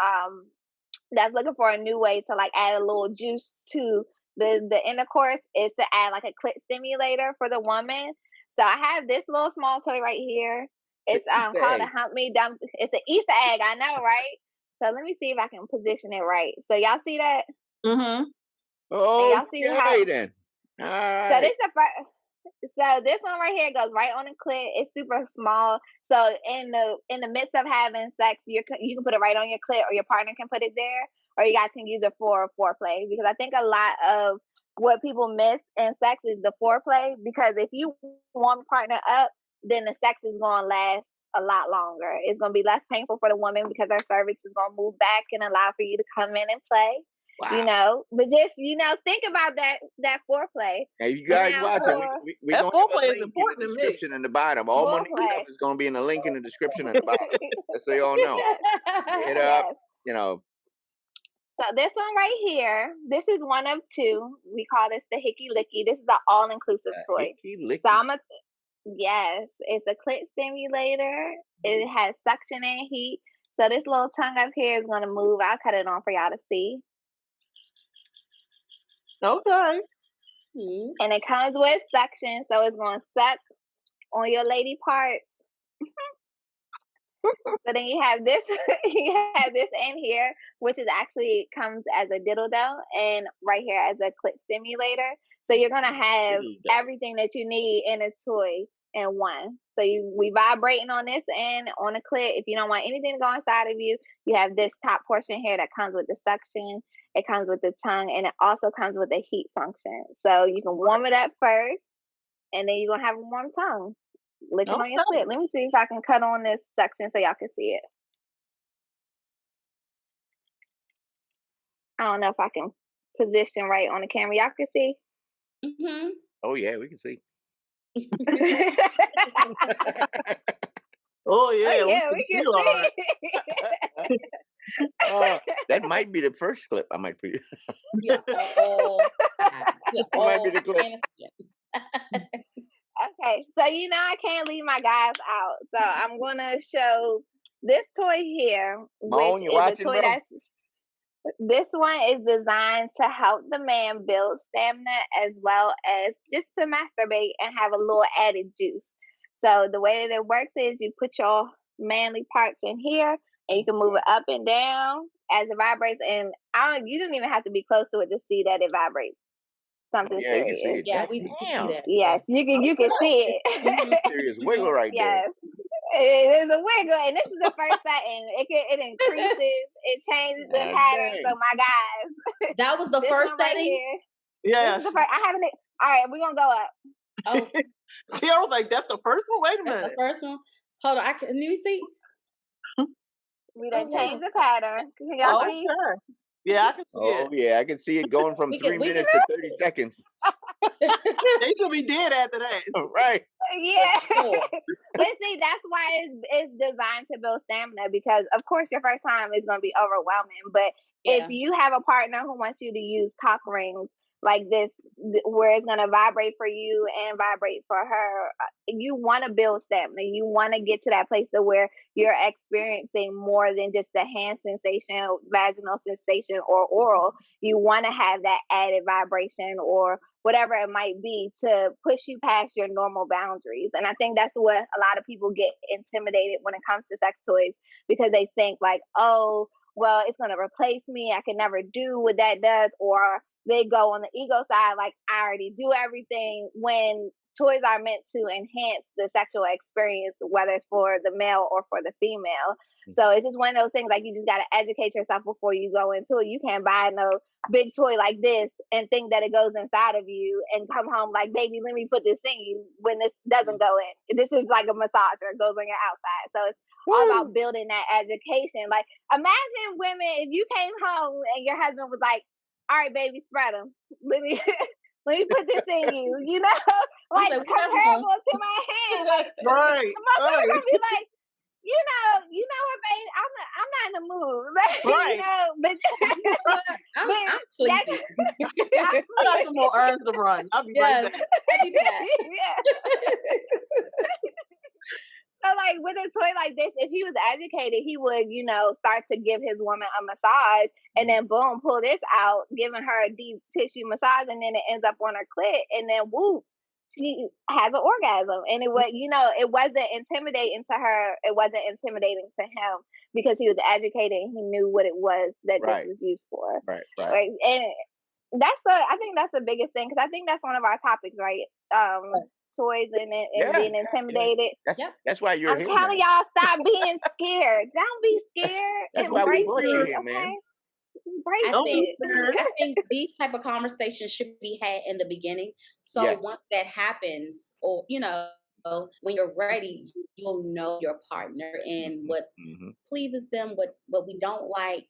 that's looking for a new way to like add a little juice to the intercourse is to add like a clit stimulator for the woman. So I have this little small toy right here. It's called a Humpty Dumpty. It's an Easter egg, I know, right? So let me see if I can position it right. So y'all see that? Mm-hmm. Oh, y'all see how then. All right. So this one right here goes right on the clit. It's super small. So in the midst of having sex, you can put it right on your clit, or your partner can put it there, or you guys can use it for foreplay. Because I think a lot of what people miss in sex is the foreplay. Because if you warm your partner up, then the sex is going to last a lot longer. It's going to be less painful for the woman because her cervix is going to move back and allow for you to come in and play. Wow. But just, think about that foreplay. Now, you guys watching, we that foreplay is important to me. Description in the bottom. All money stuff is going to be in the link in the description at the bottom. Just so y'all know. Hit up, So this one right here, this is one of two. We call this the Hickie Lickie. This is the all-inclusive toy. So yes, it's a clit stimulator. It has suction and heat. So this little tongue up here is going to move. I'll cut it on for y'all to see. Okay. And it comes with suction, so it's going to suck on your lady parts. So then you have this in here, which is actually comes as a dildo, and right here as a clit stimulator. So you're gonna have everything that you need in a toy in one. So we vibrating on this end on the clit. If you don't want anything to go inside of you, you have this top portion here that comes with the suction. It comes with the tongue, and it also comes with the heat function. So you can warm it up first, and then you're gonna have a warm tongue. Licking on your clit. Let me see if I can cut on this section so y'all can see it. I don't know if I can position right on the camera. Y'all can see? Mm-hmm. Oh, yeah, we can see. Oh, yeah, we can see. That might be the first clip I might put you. Might be the clip. Okay, so I can't leave my guys out. So I'm gonna show this toy here, which is a toy this one is designed to help the man build stamina as well as just to masturbate and have a little added juice. So the way that it works is you put your manly parts in here, and you can move it up and down as it vibrates. And you don't even have to be close to it to see that it vibrates. Something serious. You can see it. Yeah, we can see that. Yes, you can see it. Serious wiggle right there. Yes. It is a wiggle, and this is the first setting. It increases, it changes the pattern. So my guys, that was the first setting. Right yes. I haven't. All right, we're gonna go up. Oh, Tiara was like, "That's the first one." Wait a minute. That's the first one. Hold on, let me see. We done changed the pattern. Can y'all see? Yeah, I can see it. Oh yeah, I can see it going from 3 minutes to 30 seconds. They should be dead after that. Right. Yeah. But see, that's why it's designed to build stamina, because of course your first time is going to be overwhelming. But if you have a partner who wants you to use cock rings like this, where it's going to vibrate for you and vibrate for her, you want to build stamina. You want to get to that place to where you're experiencing more than just the hand sensation, vaginal sensation, or oral. You want to have that added vibration or whatever it might be to push you past your normal boundaries. And I think that's what a lot of people get intimidated when it comes to sex toys, because they think like, oh, well, it's going to replace me. I can never do what that does. Or they go on the ego side, like, I already do everything, when toys are meant to enhance the sexual experience, whether it's for the male or for the female. So it's just one of those things, like, you just got to educate yourself before you go into it. You can't buy no big toy like this and think that it goes inside of you and come home like, baby, let me put this in you, when this doesn't go in. This is like a massager, it goes on your outside. So it's all about building that education. Like, imagine women, if you came home and your husband was like, all right, baby, spread them. Let me put this in you, you know, like comparable to my hand. Like, right. Gonna be like, you know what, babe? I'm not in the mood. Like, right. You know, but I'm sleepy. I got some more errands to run. I'll be right back. Yeah. So, like, with a toy like this, if he was educated, he would, start to give his woman a massage, and then boom, pull this out, giving her a deep tissue massage, and then it ends up on her clit, and then whoop, she has an orgasm. And it was, it wasn't intimidating to her. It wasn't intimidating to him, because he was educated and he knew what it was that this was used for. Right. And I think that's the biggest thing, because I think that's one of our topics, right? Toys and being intimidated. That's why you're here. I'm telling y'all, stop being scared. Don't be scared. That's why we brought you here, man. I think these type of conversations should be had in the beginning. So once that happens, or when you're ready, you'll know your partner and what pleases them, what we don't like,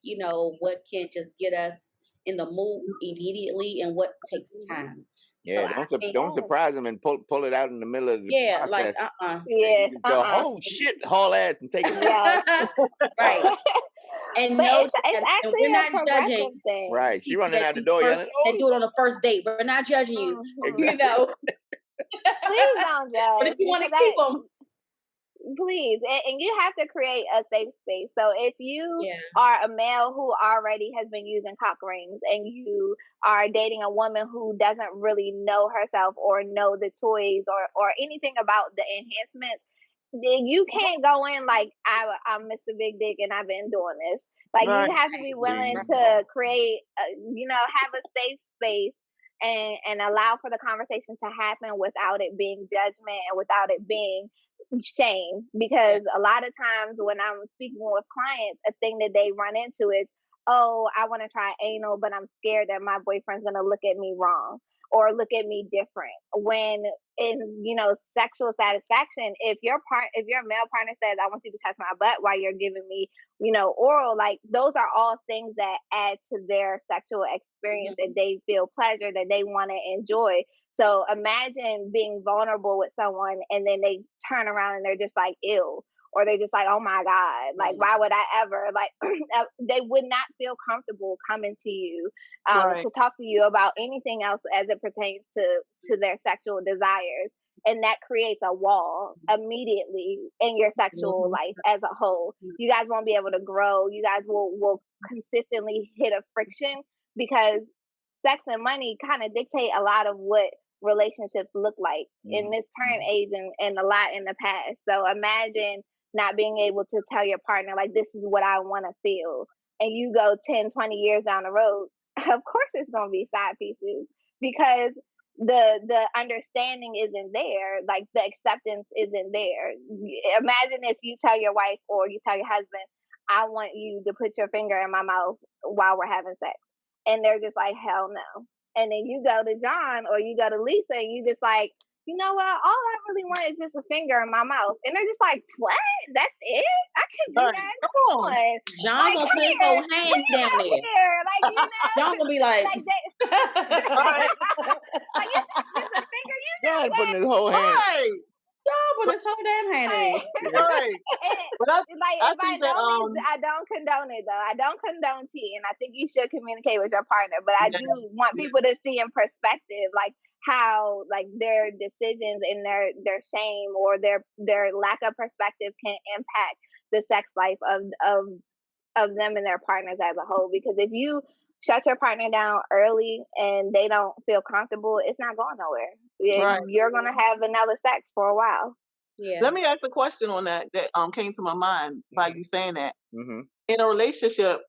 what can just get us in the mood immediately, and what takes time. Yeah, so don't surprise them and pull it out in the middle of the process. Like Go, oh shit, haul ass and take it. Right. And it's actually we're not judging. Thing. Right, she running out the door yelling, "Oh!" And do it on the first date. We're not judging you. Please don't judge. But if you want to keep them, please, and you have to create a safe space. So if you are a male who already has been using cock rings, and you are dating a woman who doesn't really know herself or know the toys or anything about the enhancements, then you can't go in like, I'm Mr. Big Dick and I've been doing this. Like, you have to be willing to create, have a safe space and allow for the conversation to happen without it being judgment and without it being shame. Because a lot of times when I'm speaking with clients, a thing that they run into is, oh, I want to try anal, but I'm scared that my boyfriend's going to look at me wrong or look at me different. When in, sexual satisfaction, if your male partner says, I want you to touch my butt while you're giving me, oral, like, those are all things that add to their sexual experience, that they feel pleasure, that they want to enjoy. So imagine being vulnerable with someone and then they turn around and they're just like, ew. Or they're just like, oh my God, like, why would I ever? Like, they would not feel comfortable coming to you to talk to you about anything else as it pertains to their sexual desires. And that creates a wall immediately in your sexual life as a whole. You guys won't be able to grow. You guys will consistently hit a friction, because sex and money kind of dictate a lot of what relationships look like in this current age and a lot in the past. So imagine not being able to tell your partner, like, this is what I want to feel. And you go 10, 20 years down the road, of course it's going to be side pieces, because the understanding isn't there. Like, the acceptance isn't there. Imagine if you tell your wife or you tell your husband, I want you to put your finger in my mouth while we're having sex. And they're just like, hell no. And then you go to John or you go to Lisa and you just like, you know what? All I really want is just a finger in my mouth. And they're just like, what? That's it? I can do that? Come on. John gonna put his whole hand down there. Like, you know? John gonna be like, like just a finger, you know? John putting his whole hand. John put his whole damn hand in it. Right. But I don't condone it though. I don't condone cheating. I think you should communicate with your partner, but I do want people to see in perspective, like how like their decisions and their shame or their lack of perspective can impact the sex life of them and their partners as a whole. Because if you shut your partner down early and they don't feel comfortable, it's not going nowhere. Right. You're gonna have vanilla sex for a while. Yeah. Let me ask a question on that came to my mind by you saying that. Mm-hmm. In a relationship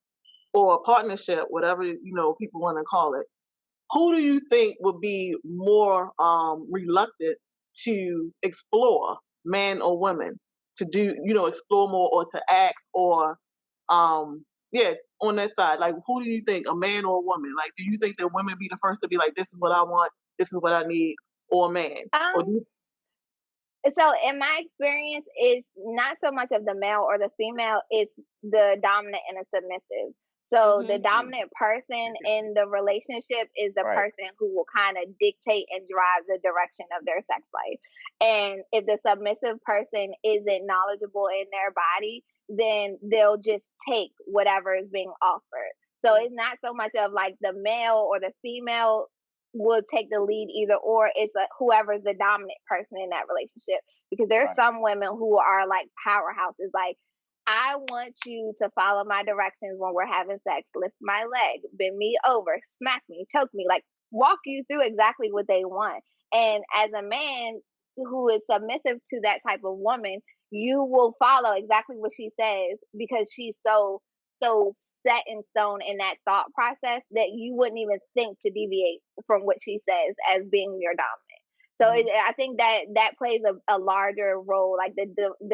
or a partnership, whatever people want to call it, who do you think would be more reluctant to explore, man or women, to do explore more or to ask or on that side? Like, who do you think, a man or a woman? Like, do you think that women be the first to be like, this is what I want, this is what I need, or a man? So in my experience, it's not so much of the male or the female, it's the dominant and the submissive. So the dominant person in the relationship is the person who will kind of dictate and drive the direction of their sex life. And if the submissive person isn't knowledgeable in their body, then they'll just take whatever is being offered. So it's not so much of like the male or the female will take the lead either, or it's whoever's the dominant person in that relationship. Because there's some women who are like powerhouses, like, I want you to follow my directions when we're having sex. Lift my leg, bend me over, smack me, choke me, like walk you through exactly what they want. And as a man who is submissive to that type of woman, you will follow exactly what she says because she's so set in stone in that thought process that you wouldn't even think to deviate from what she says as being your dominant. So I think that plays a larger role, like the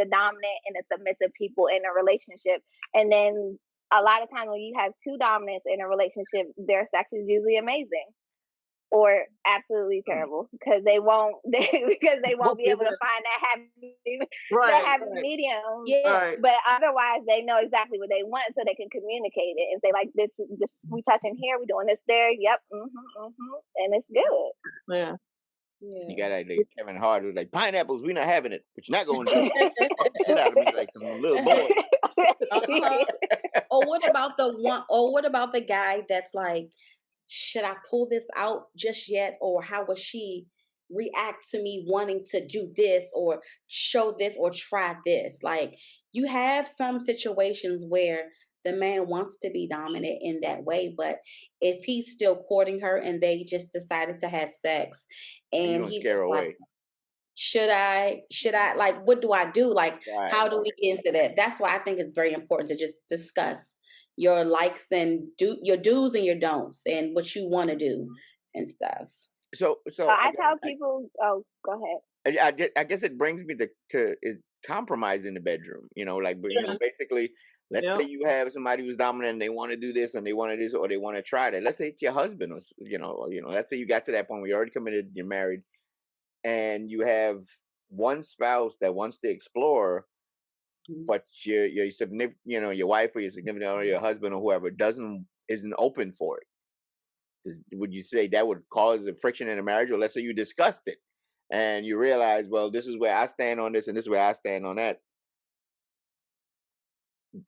dominant and the submissive people in a relationship. And then a lot of times when you have two dominants in a relationship, their sex is usually amazing or absolutely terrible because they won't be able to find that happy medium. Yeah. But otherwise, they know exactly what they want, so they can communicate it and say like, "This we touching here, we doing this there. Yep, and it's good." Yeah. Yeah. You got like Kevin Hart who's like, pineapples, we're not having it, but you're not going to shit out of me like some little boy. Or what about the guy that's like, should I pull this out just yet, or how would she react to me wanting to do this or show this or try this? Like, you have some situations where the man wants to be dominant in that way, but if he's still courting her and they just decided to have sex and he's scare her like, away. Should I like, what do I do? Like, how do we get into that? That's why I think it's very important to just discuss your likes and your do's and your don'ts and what you want to do and stuff. So I tell people, go ahead. I guess it brings me to compromise in the bedroom. Like basically, let's say you have somebody who's dominant and they want to do this and they want to do this or they want to try that. Let's say it's your husband, or let's say you got to that point where you're already committed, you're married, and you have one spouse that wants to explore, but your significant, your wife or your significant other, or your husband or whoever isn't open for it. Would you say that would cause a friction in a marriage? Or let's say you discussed it and you realize, well, this is where I stand on this and this is where I stand on that.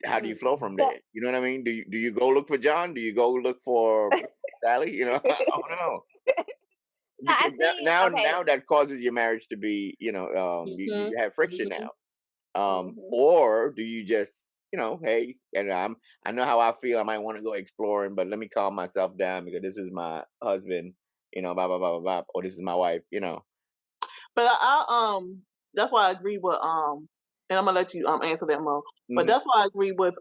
How do you flow from there? You know what I mean? Do you go look for John? Do you go look for Sally? I don't know. Now that causes your marriage to be, you have friction now. Or do you just, hey, and I know how I feel. I might want to go exploring, but let me calm myself down because this is my husband, blah blah blah blah blah, or this is my wife, But I that's why I agree with and I'm gonna let you answer that, Mo. But that's why I agree with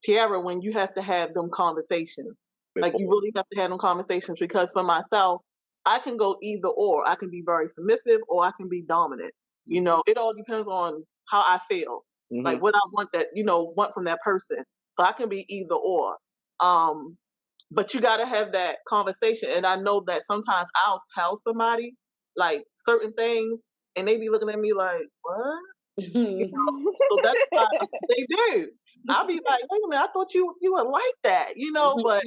Tiara when you have to have them conversations. Like, you really have to have them conversations, because for myself, I can go either or. I can be very submissive or I can be dominant. It all depends on how I feel, like what I want want from that person. So I can be either or. But you got to have that conversation. And I know that sometimes I'll tell somebody like certain things, and they be looking at me like, what? You know, so that's why they do. I'll be like, wait a minute, I thought you were like that, you know, but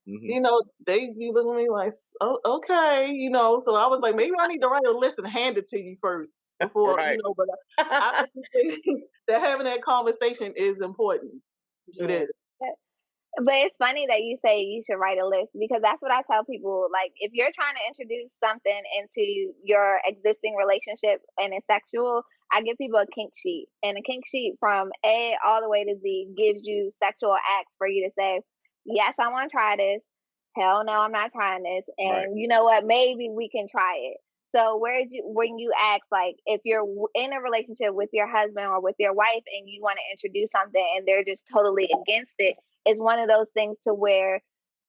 you know, they be looking at me like, oh, okay, you know. So I was like, maybe I need to write a list and hand it to you first before, you know. But I think that having that conversation is important. It is. But it's funny that you say you should write a list, because that's what I tell people. Like, if you're trying to introduce something into your existing relationship and it's sexual, I give people a kink sheet. And a kink sheet from A all the way to Z gives you sexual acts for you to say, yes, I want to try this. Hell no, I'm not trying this. And you know what? Maybe we can try it. So when you ask, like, if you're in a relationship with your husband or with your wife and you want to introduce something and they're just totally against it, it's one of those things to where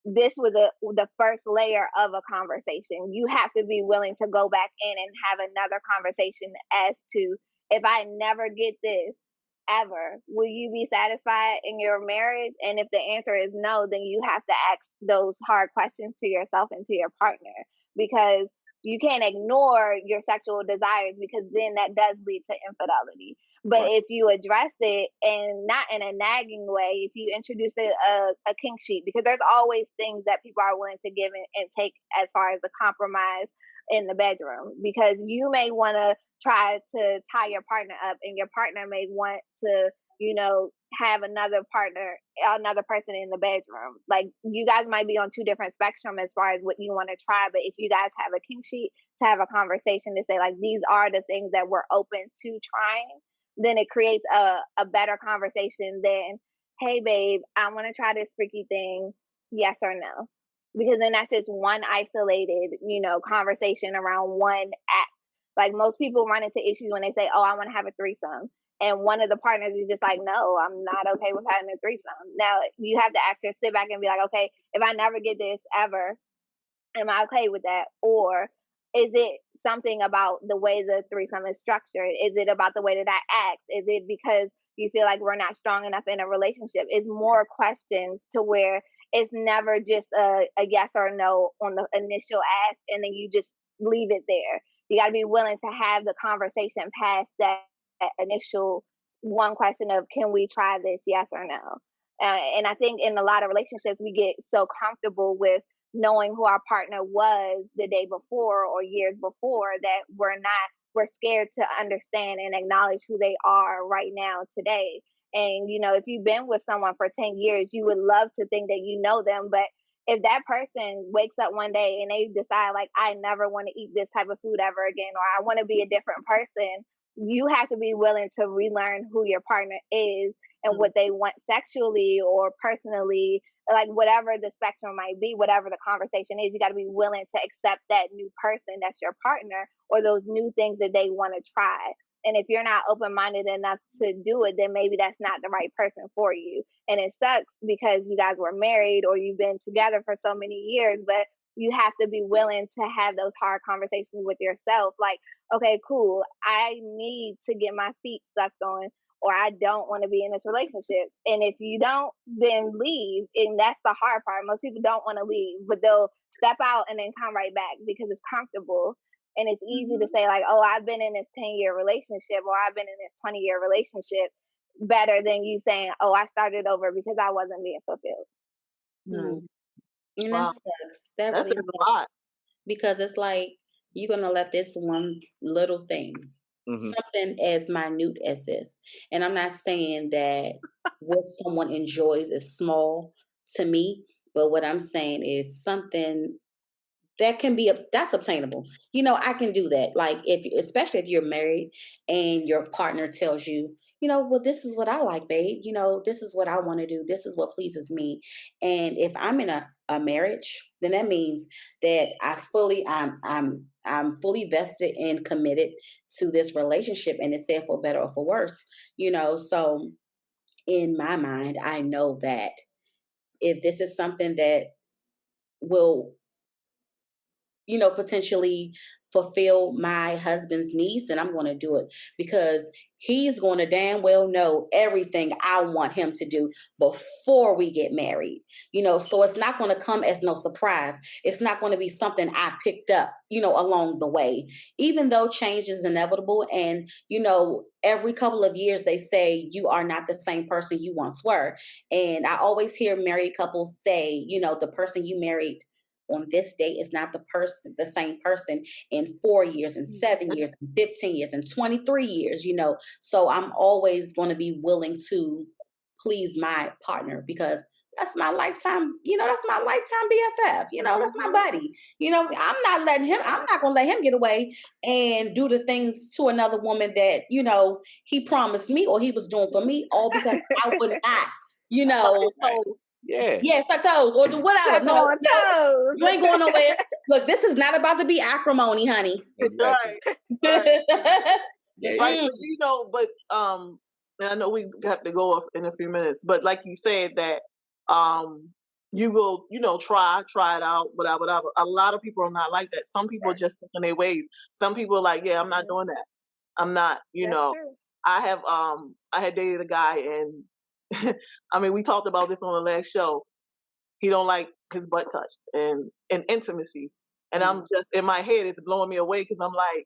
this was the first layer of a conversation. You have to be willing to go back in and have another conversation as to, if I never get this ever, will you be satisfied in your marriage? And if the answer is no, then you have to ask those hard questions to yourself and to your partner, because you can't ignore your sexual desires, because then that does lead to infidelity. But if you address it, and not in a nagging way, if you introduce a kink sheet, because there's always things that people are willing to give and take as far as the compromise in the bedroom, because you may want to try to tie your partner up, and your partner may want to, you know, have another person in the bedroom. Like, you guys might be on two different spectrum as far as what you want to try, but if you guys have a kink sheet to have a conversation to say, like, these are the things that we're open to trying, then it creates a better conversation than, hey babe, I want to try this freaky thing, yes or no. Because then that's just one isolated, you know, conversation around one act. Like, most people run into issues when they say, oh, I want to have a threesome, and one of the partners is just like, no, I'm not okay with having a threesome. Now you have to actually sit back and be like, okay, if I never get this ever, am I okay with that? Or is it something about the way the threesome is structured? Is it about the way that I act? Is it because you feel like we're not strong enough in a relationship? It's more questions, to where it's never just a yes or no on the initial ask, and then you just leave it there. You got to be willing to have the conversation past that initial one question of, can we try this, yes or no? And I think in a lot of relationships, we get so comfortable with knowing who our partner was the day before or years before, that we're scared to understand and acknowledge who they are right now today. And, you know, if you've been with someone for 10 years, you would love to think that you know them. But if that person wakes up one day and they decide, like, I never want to eat this type of food ever again, or I want to be a different person, you have to be willing to relearn who your partner is and what they want sexually or personally, like whatever the spectrum might be, whatever the conversation is. You got to be willing to accept that new person that's your partner, or those new things that they want to try. And if you're not open-minded enough to do it, then maybe that's not the right person for you. And it sucks because you guys were married or you've been together for so many years, but you have to be willing to have those hard conversations with yourself. Like, okay, cool, I need to get my feet sucked on, or I don't want to be in this relationship. And if you don't, then leave. And that's the hard part. Most people don't want to leave, but they'll step out and then come right back because it's comfortable. And it's easy to say, like, oh, I've been in this 10-year relationship, or I've been in this 20-year relationship, better than you saying, oh, I started over because I wasn't being fulfilled. And Wow. that sucks. That That's really a lot. Because it's like, you're going to let this one little thing, something as minute as this. And I'm not saying that what someone enjoys is small to me, but what I'm saying is something that can be, that's obtainable. You know, I can do that. Like, especially if you're married and your partner tells you, you know, well, this is what I like, babe. You know, this is what I want to do. This is what pleases me. And if I'm in a marriage, then that means that I'm fully vested and committed to this relationship, and it's said for better or for worse. You know, so in my mind, I know that if this is something that will, you know, potentially fulfill my husband's needs, then I'm going to do it, because he's going to damn well know everything I want him to do before we get married. So it's not going to come as no surprise. It's not going to be something I picked up, along the way, even though change is inevitable. And, every couple of years they say you are not the same person you once were. And I always hear married couples say, the person you married on this date is not the same person in 4 years and 7 years and 15 years and 23 years, So I'm always going to be willing to please my partner, because that's my lifetime, that's my lifetime BFF, that's my buddy. I'm not going to let him get away and do the things to another woman that, he promised me or he was doing for me, all because I would not, Yeah. Yeah, suck toes or do whatever. No, you ain't going nowhere. Look, this is not about to be acrimony, honey. Exactly. Right. Yeah. Right. But and I know we have to go off in a few minutes, but like you said that you will, try it out, whatever. A lot of people are not like that. Some people are just stuck in their ways. Some people are like, yeah, I'm not doing that. I'm not, True. I had dated a guy, and I mean, we talked about this on the last show. He don't like his butt touched and intimacy. And I'm just, in my head, it's blowing me away, because I'm like,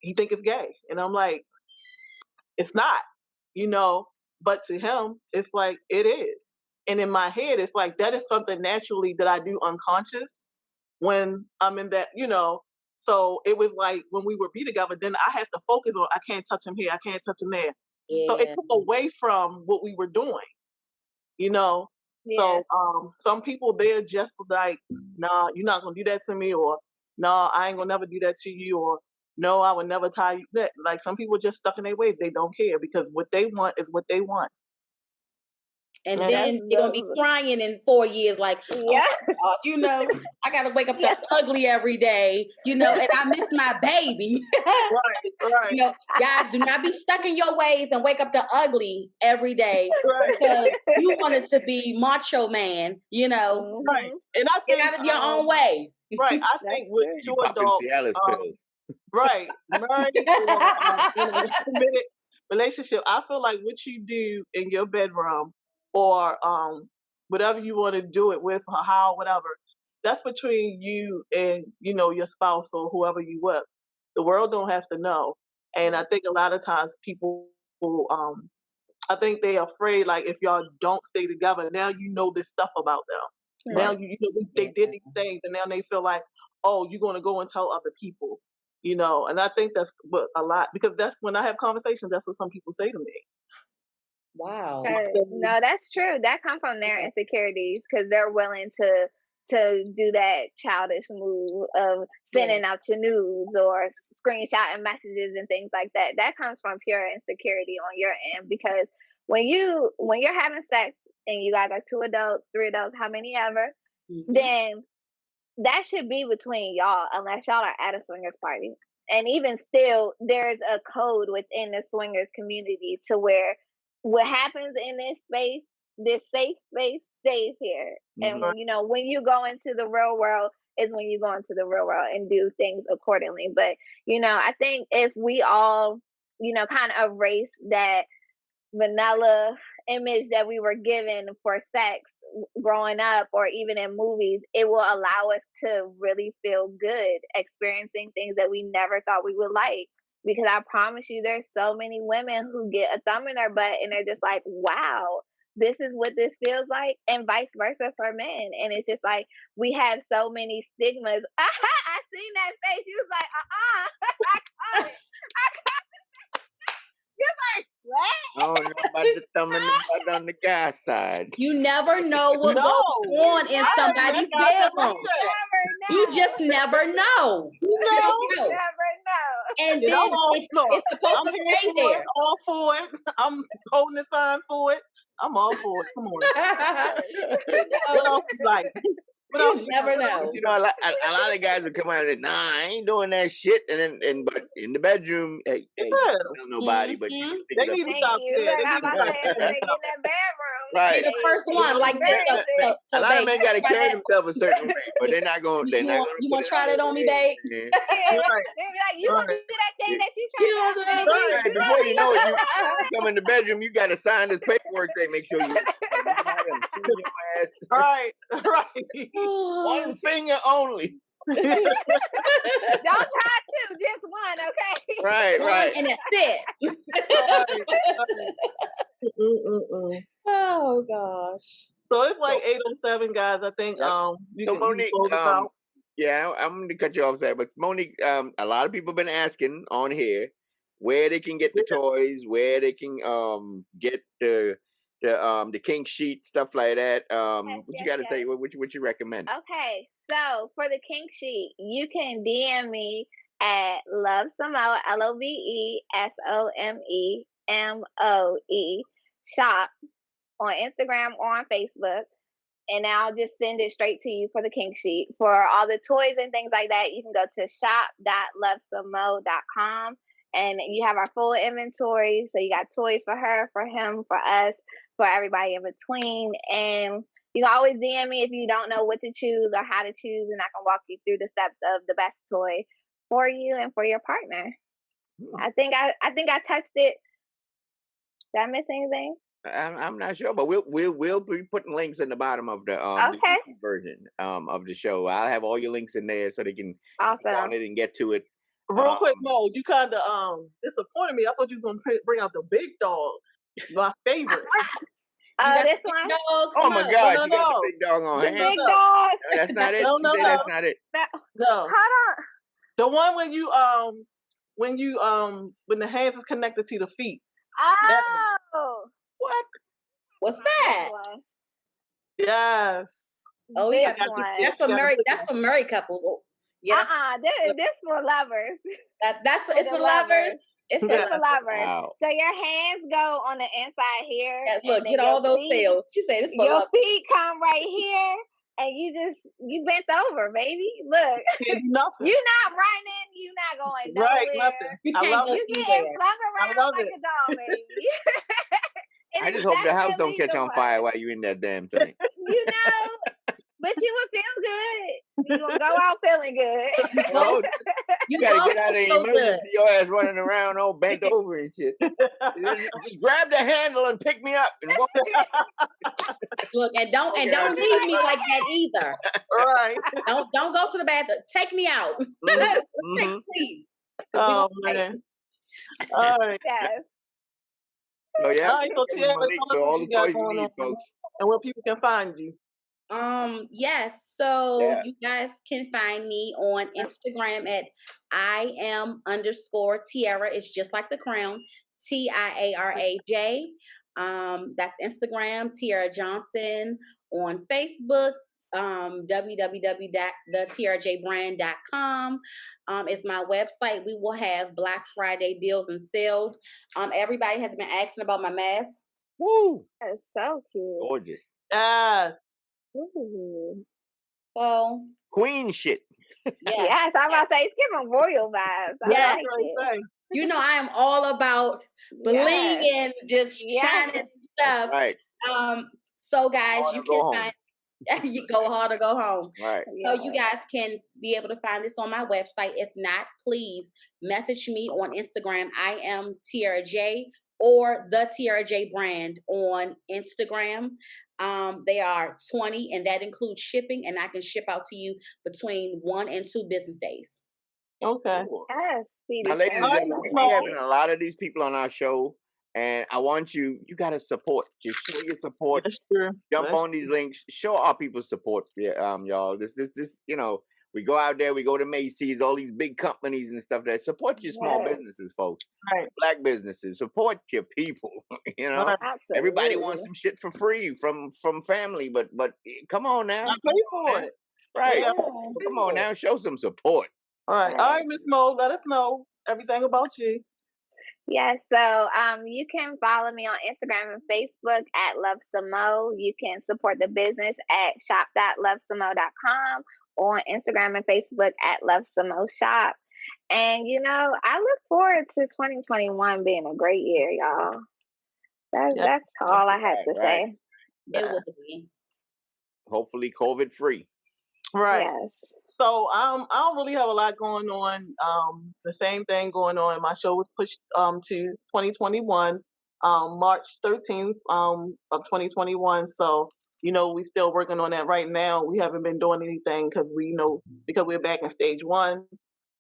he think it's gay. And I'm like, it's not, but to him, it's like, it is. And in my head, it's like, that is something naturally that I do unconscious when I'm in that, So it was like, when we would be together, then I have to focus on, I can't touch him here, I can't touch him there. Yeah. So it took away from what we were doing, Yeah. So some people, they're just like, nah, you're not gonna do that to me, or nah, I ain't gonna never do that to you, or no, I would never tie you. That, like, some people just stuck in their ways. They don't care, because what they want is what they want. And then they're gonna be crying in 4 years, like, yeah, I gotta wake up to ugly every day, and I miss my baby. Right. Guys, do not be stuck in your ways and wake up to ugly every day, because you wanted to be macho man, Right. And I think, get out of your own way. Right. I think with two adults, right, married or in a committed relationship, I feel like what you do in your bedroom, or whatever you want to do it with, or how, whatever, that's between you and, your spouse or whoever you with. The world don't have to know. And I think a lot of times people, I think they're afraid, like, if y'all don't stay together, now you know this stuff about them. Now they did these things, and now they feel like, oh, you're gonna go and tell other people, And I think that's what a lot, because that's when I have conversations. That's what some people say to me. Wow. No, that's true. That comes from their insecurities, because they're willing to do that childish move of sending out your nudes or screenshotting messages and things like that. That comes from pure insecurity on your end, because when you're having sex and you guys are 2 adults, 3 adults, how many ever, then that should be between y'all, unless y'all are at a swingers party. And even still, there's a code within the swingers community to where what happens in this space, this safe space, stays here. And when you go into the real world is when you go into the real world and do things accordingly. But I think if we all kind of erase that vanilla image that we were given for sex growing up, or even in movies, it will allow us to really feel good experiencing things that we never thought we would like. Because I promise you, there's so many women who get a thumb in their butt and they're just like, wow, this is what this feels like, and vice versa for men. And it's just like, we have so many stigmas. I seen that face. You was like, I caught it. You're like, what? Oh, no, about the thumb in the butt on the guy's side. You never know what goes on in somebody's bedroom. You just never know. You never know. And then it's supposed to stay there. All for it. I'm holding the sign for it. I'm all for it. Come on. What else you like? What else? You never know. A lot of guys would come out and say, nah, I ain't doing that shit. But in the bedroom, hey, I don't know nobody, but they need to stop there. They need to stop in that bedroom. Right. The first one, like this. A lot of men gotta carry themselves a certain way, but they're not gonna. You want to try that on me, babe? Yeah. They be like, you gonna do that thing that you trying to do? Right. Before you know it, you come in the bedroom, you gotta sign this paperwork. They make sure you have them sue your ass. Right, right. One finger only. Don't try two, just one, okay? Right, right. And that's it. Oh gosh. So it's like 8:07, guys. I think you So can Monique, close us out. yeah, I'm going to cut you off there, but Monique, a lot of people have been asking on here where they can get the toys, where they can get the Kink Sheet, stuff like that. What you got to say? What you recommend? Okay, so for the Kink Sheet, you can DM me at Love Samo, LOVESOMEMOE shop on Instagram or on Facebook. And I'll just send it straight to you for the Kink Sheet. For all the toys and things like that, you can go to shop.lovesamo.com and you have our full inventory. So you got toys for her, for him, for us, for everybody in between. And you can always DM me if you don't know what to choose or how to choose, and I can walk you through the steps of the best toy for you and for your partner. I think I touched it. Did I miss anything? I'm not sure, but we'll be putting links in the bottom of the YouTube version of the show. I'll have all your links in there so they can click on it and get to it. Real quick, Mo, you kind of disappointed me. I thought you was gonna bring out the big dog, my favorite. This one. Oh my God, you got the big dog on hand. The big dog. No, that's not it. No. That's not it. No. Hold on. The one when the hands is connected to the feet. Oh. What? What's that? Yes. Oh yeah, that's for married. That's for married couples. Oh, yeah. This for lovers. It's for lovers. It's for lovers. Wow. So your hands go on the inside here. Look, get all those sales. She said it's for your lovers. feet come right here. And you bent over, baby. Look, you're not running. You're not going nowhere. Right, nothing. You getting flung around like a doll, baby. I just hope the house don't catch on fire while you're in that damn thing. But you would feel good. You will go out feeling good. Well, you gotta get out of the emergency. Your ass running around all bent over and shit. Just grab the handle and pick me up and walk. Look, and don't leave me like that either. Right. Don't go to the bathroom. Take me out. Please. Oh man. All right. Yes. So yeah. All right, so Tiara, all the toys you need, folks. And where people can find you. Yes. So you guys can find me on Instagram at @IAM_Tiara. It's just like the crown. TIARAJ. That's Instagram, Tiara Johnson. On Facebook, www.thetiarajbrand.com. It's my website. We will have Black Friday deals and sales. Everybody has been asking about my mask. Woo! That's so cute. Gorgeous. Yes. So queen shit. Yes, I'm about to say it's giving royal vibes. Yeah, like you know I am all about bling and just shining stuff. Right. So guys, you can find you go hard or go home. Right. So you guys can be able to find this on my website. If not, please message me on Instagram. I am Tiara J or the Tiara J brand on Instagram. They are $20 and that includes shipping, and I can ship out to you between 1 and 2 business days. Okay. Yes. Now, ladies and gentlemen, we're having a lot of these people on our show, and I want you got to support. Just show your support. That's true. Jump on these links. Show our people support. Yeah, y'all. This, you know, we go out there, we go to Macy's, all these big companies and stuff that support your small businesses, folks. Right. Black businesses. Support your people. You know, everybody wants some shit for free from family, but come on now. Pay for it. Right. Come on now, show some support. All right, Miss Mo, let us know everything about you. Yes, so you can follow me on Instagram and Facebook at Love Samo. You can support the business at shop.lovesamo.com or on Instagram and Facebook at Love Samo Shop. And you know, I look forward to 2021 being a great year, y'all. That's all I had to say. It will be. Hopefully COVID free. Right. Yes. So I don't really have a lot going on. The same thing going on. My show was pushed to 2021, March 13th of 2021. So we still working on that right now. We haven't been doing anything because because we're back in stage one.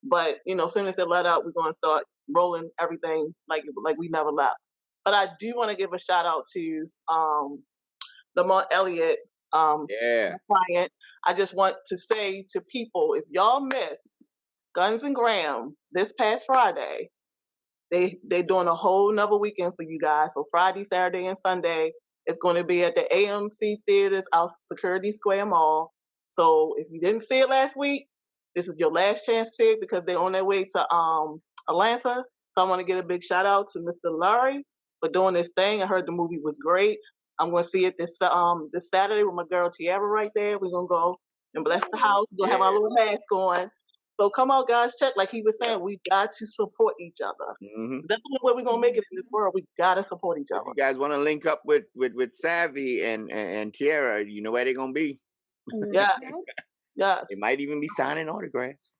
But as soon as it let out, we're gonna start rolling everything like we never left. But I do want to give a shout out to Lamont Elliott, Yeah. client. I just want to say to people, if y'all miss Guns and Graham this past Friday, they doing a whole nother weekend for you guys. So Friday, Saturday, and Sunday, it's going to be at the AMC Theaters out Security Square Mall. So if you didn't see it last week, this is your last chance to see it because they're on their way to Atlanta. So I want to get a big shout out to Mr. Larry for doing this thing. I heard the movie was great. I'm going to see it this Saturday with my girl Tiara right there. We're going to go and bless the house. We're going to have our little mask on. So come on, guys, check. Like he was saying, we got to support each other. Mm-hmm. That's the only way we're going to make it in this world. We got to support each other. If you guys want to link up with Savvy and Tiara, you know where they're going to be. Yeah. Yes. They might even be signing autographs.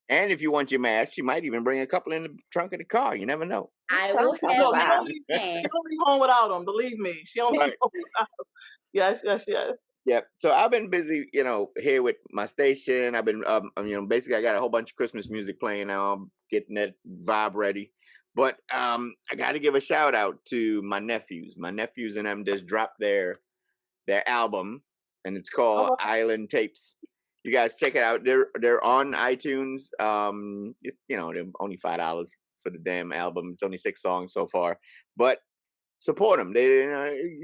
And if you want your mask, you might even bring a couple in the trunk of the car. You never know. I will No, have she don't leave home without them. Believe me, she don't leave home without them. Yes, yes, yes. Yep. So I've been busy, here with my station. I've been, basically I got a whole bunch of Christmas music playing now. I'm getting that vibe ready. But I got to give a shout out to my nephews. My nephews and them just dropped their album, and it's called Island Tapes. You guys check it out. They're on iTunes. They're only $5 for the damn album. It's only 6 songs so far, but support them. They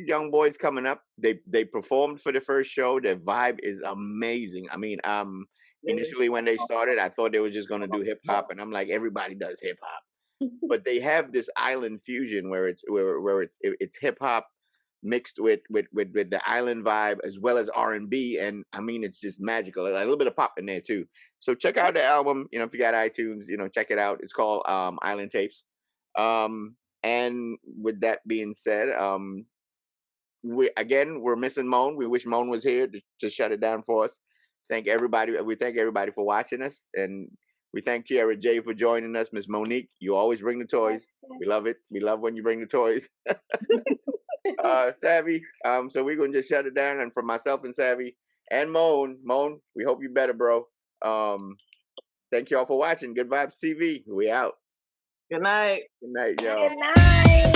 young boys coming up. They performed for the first show. Their vibe is amazing. I mean, initially when they started, I thought they were just gonna do hip hop, and I'm like, everybody does hip hop, but they have this island fusion where it's hip hop mixed with the island vibe as well as R&B, and I mean it's just magical. A little bit of pop in there too. So check out the album. If you got iTunes, check it out. It's called Island Tapes. And with that being said, we're missing Moan. We wish Moan was here to shut it down for us. We thank everybody for watching us, and we thank Tiara J for joining us. Miss Monique, you always bring the toys. We love it. We love when you bring the toys. Savvy. So we're gonna just shut it down. And for myself and Savvy and Moan, we hope you better, bro. Thank y'all for watching Good Vibes TV. We out. Good night. Good night, y'all. Good night.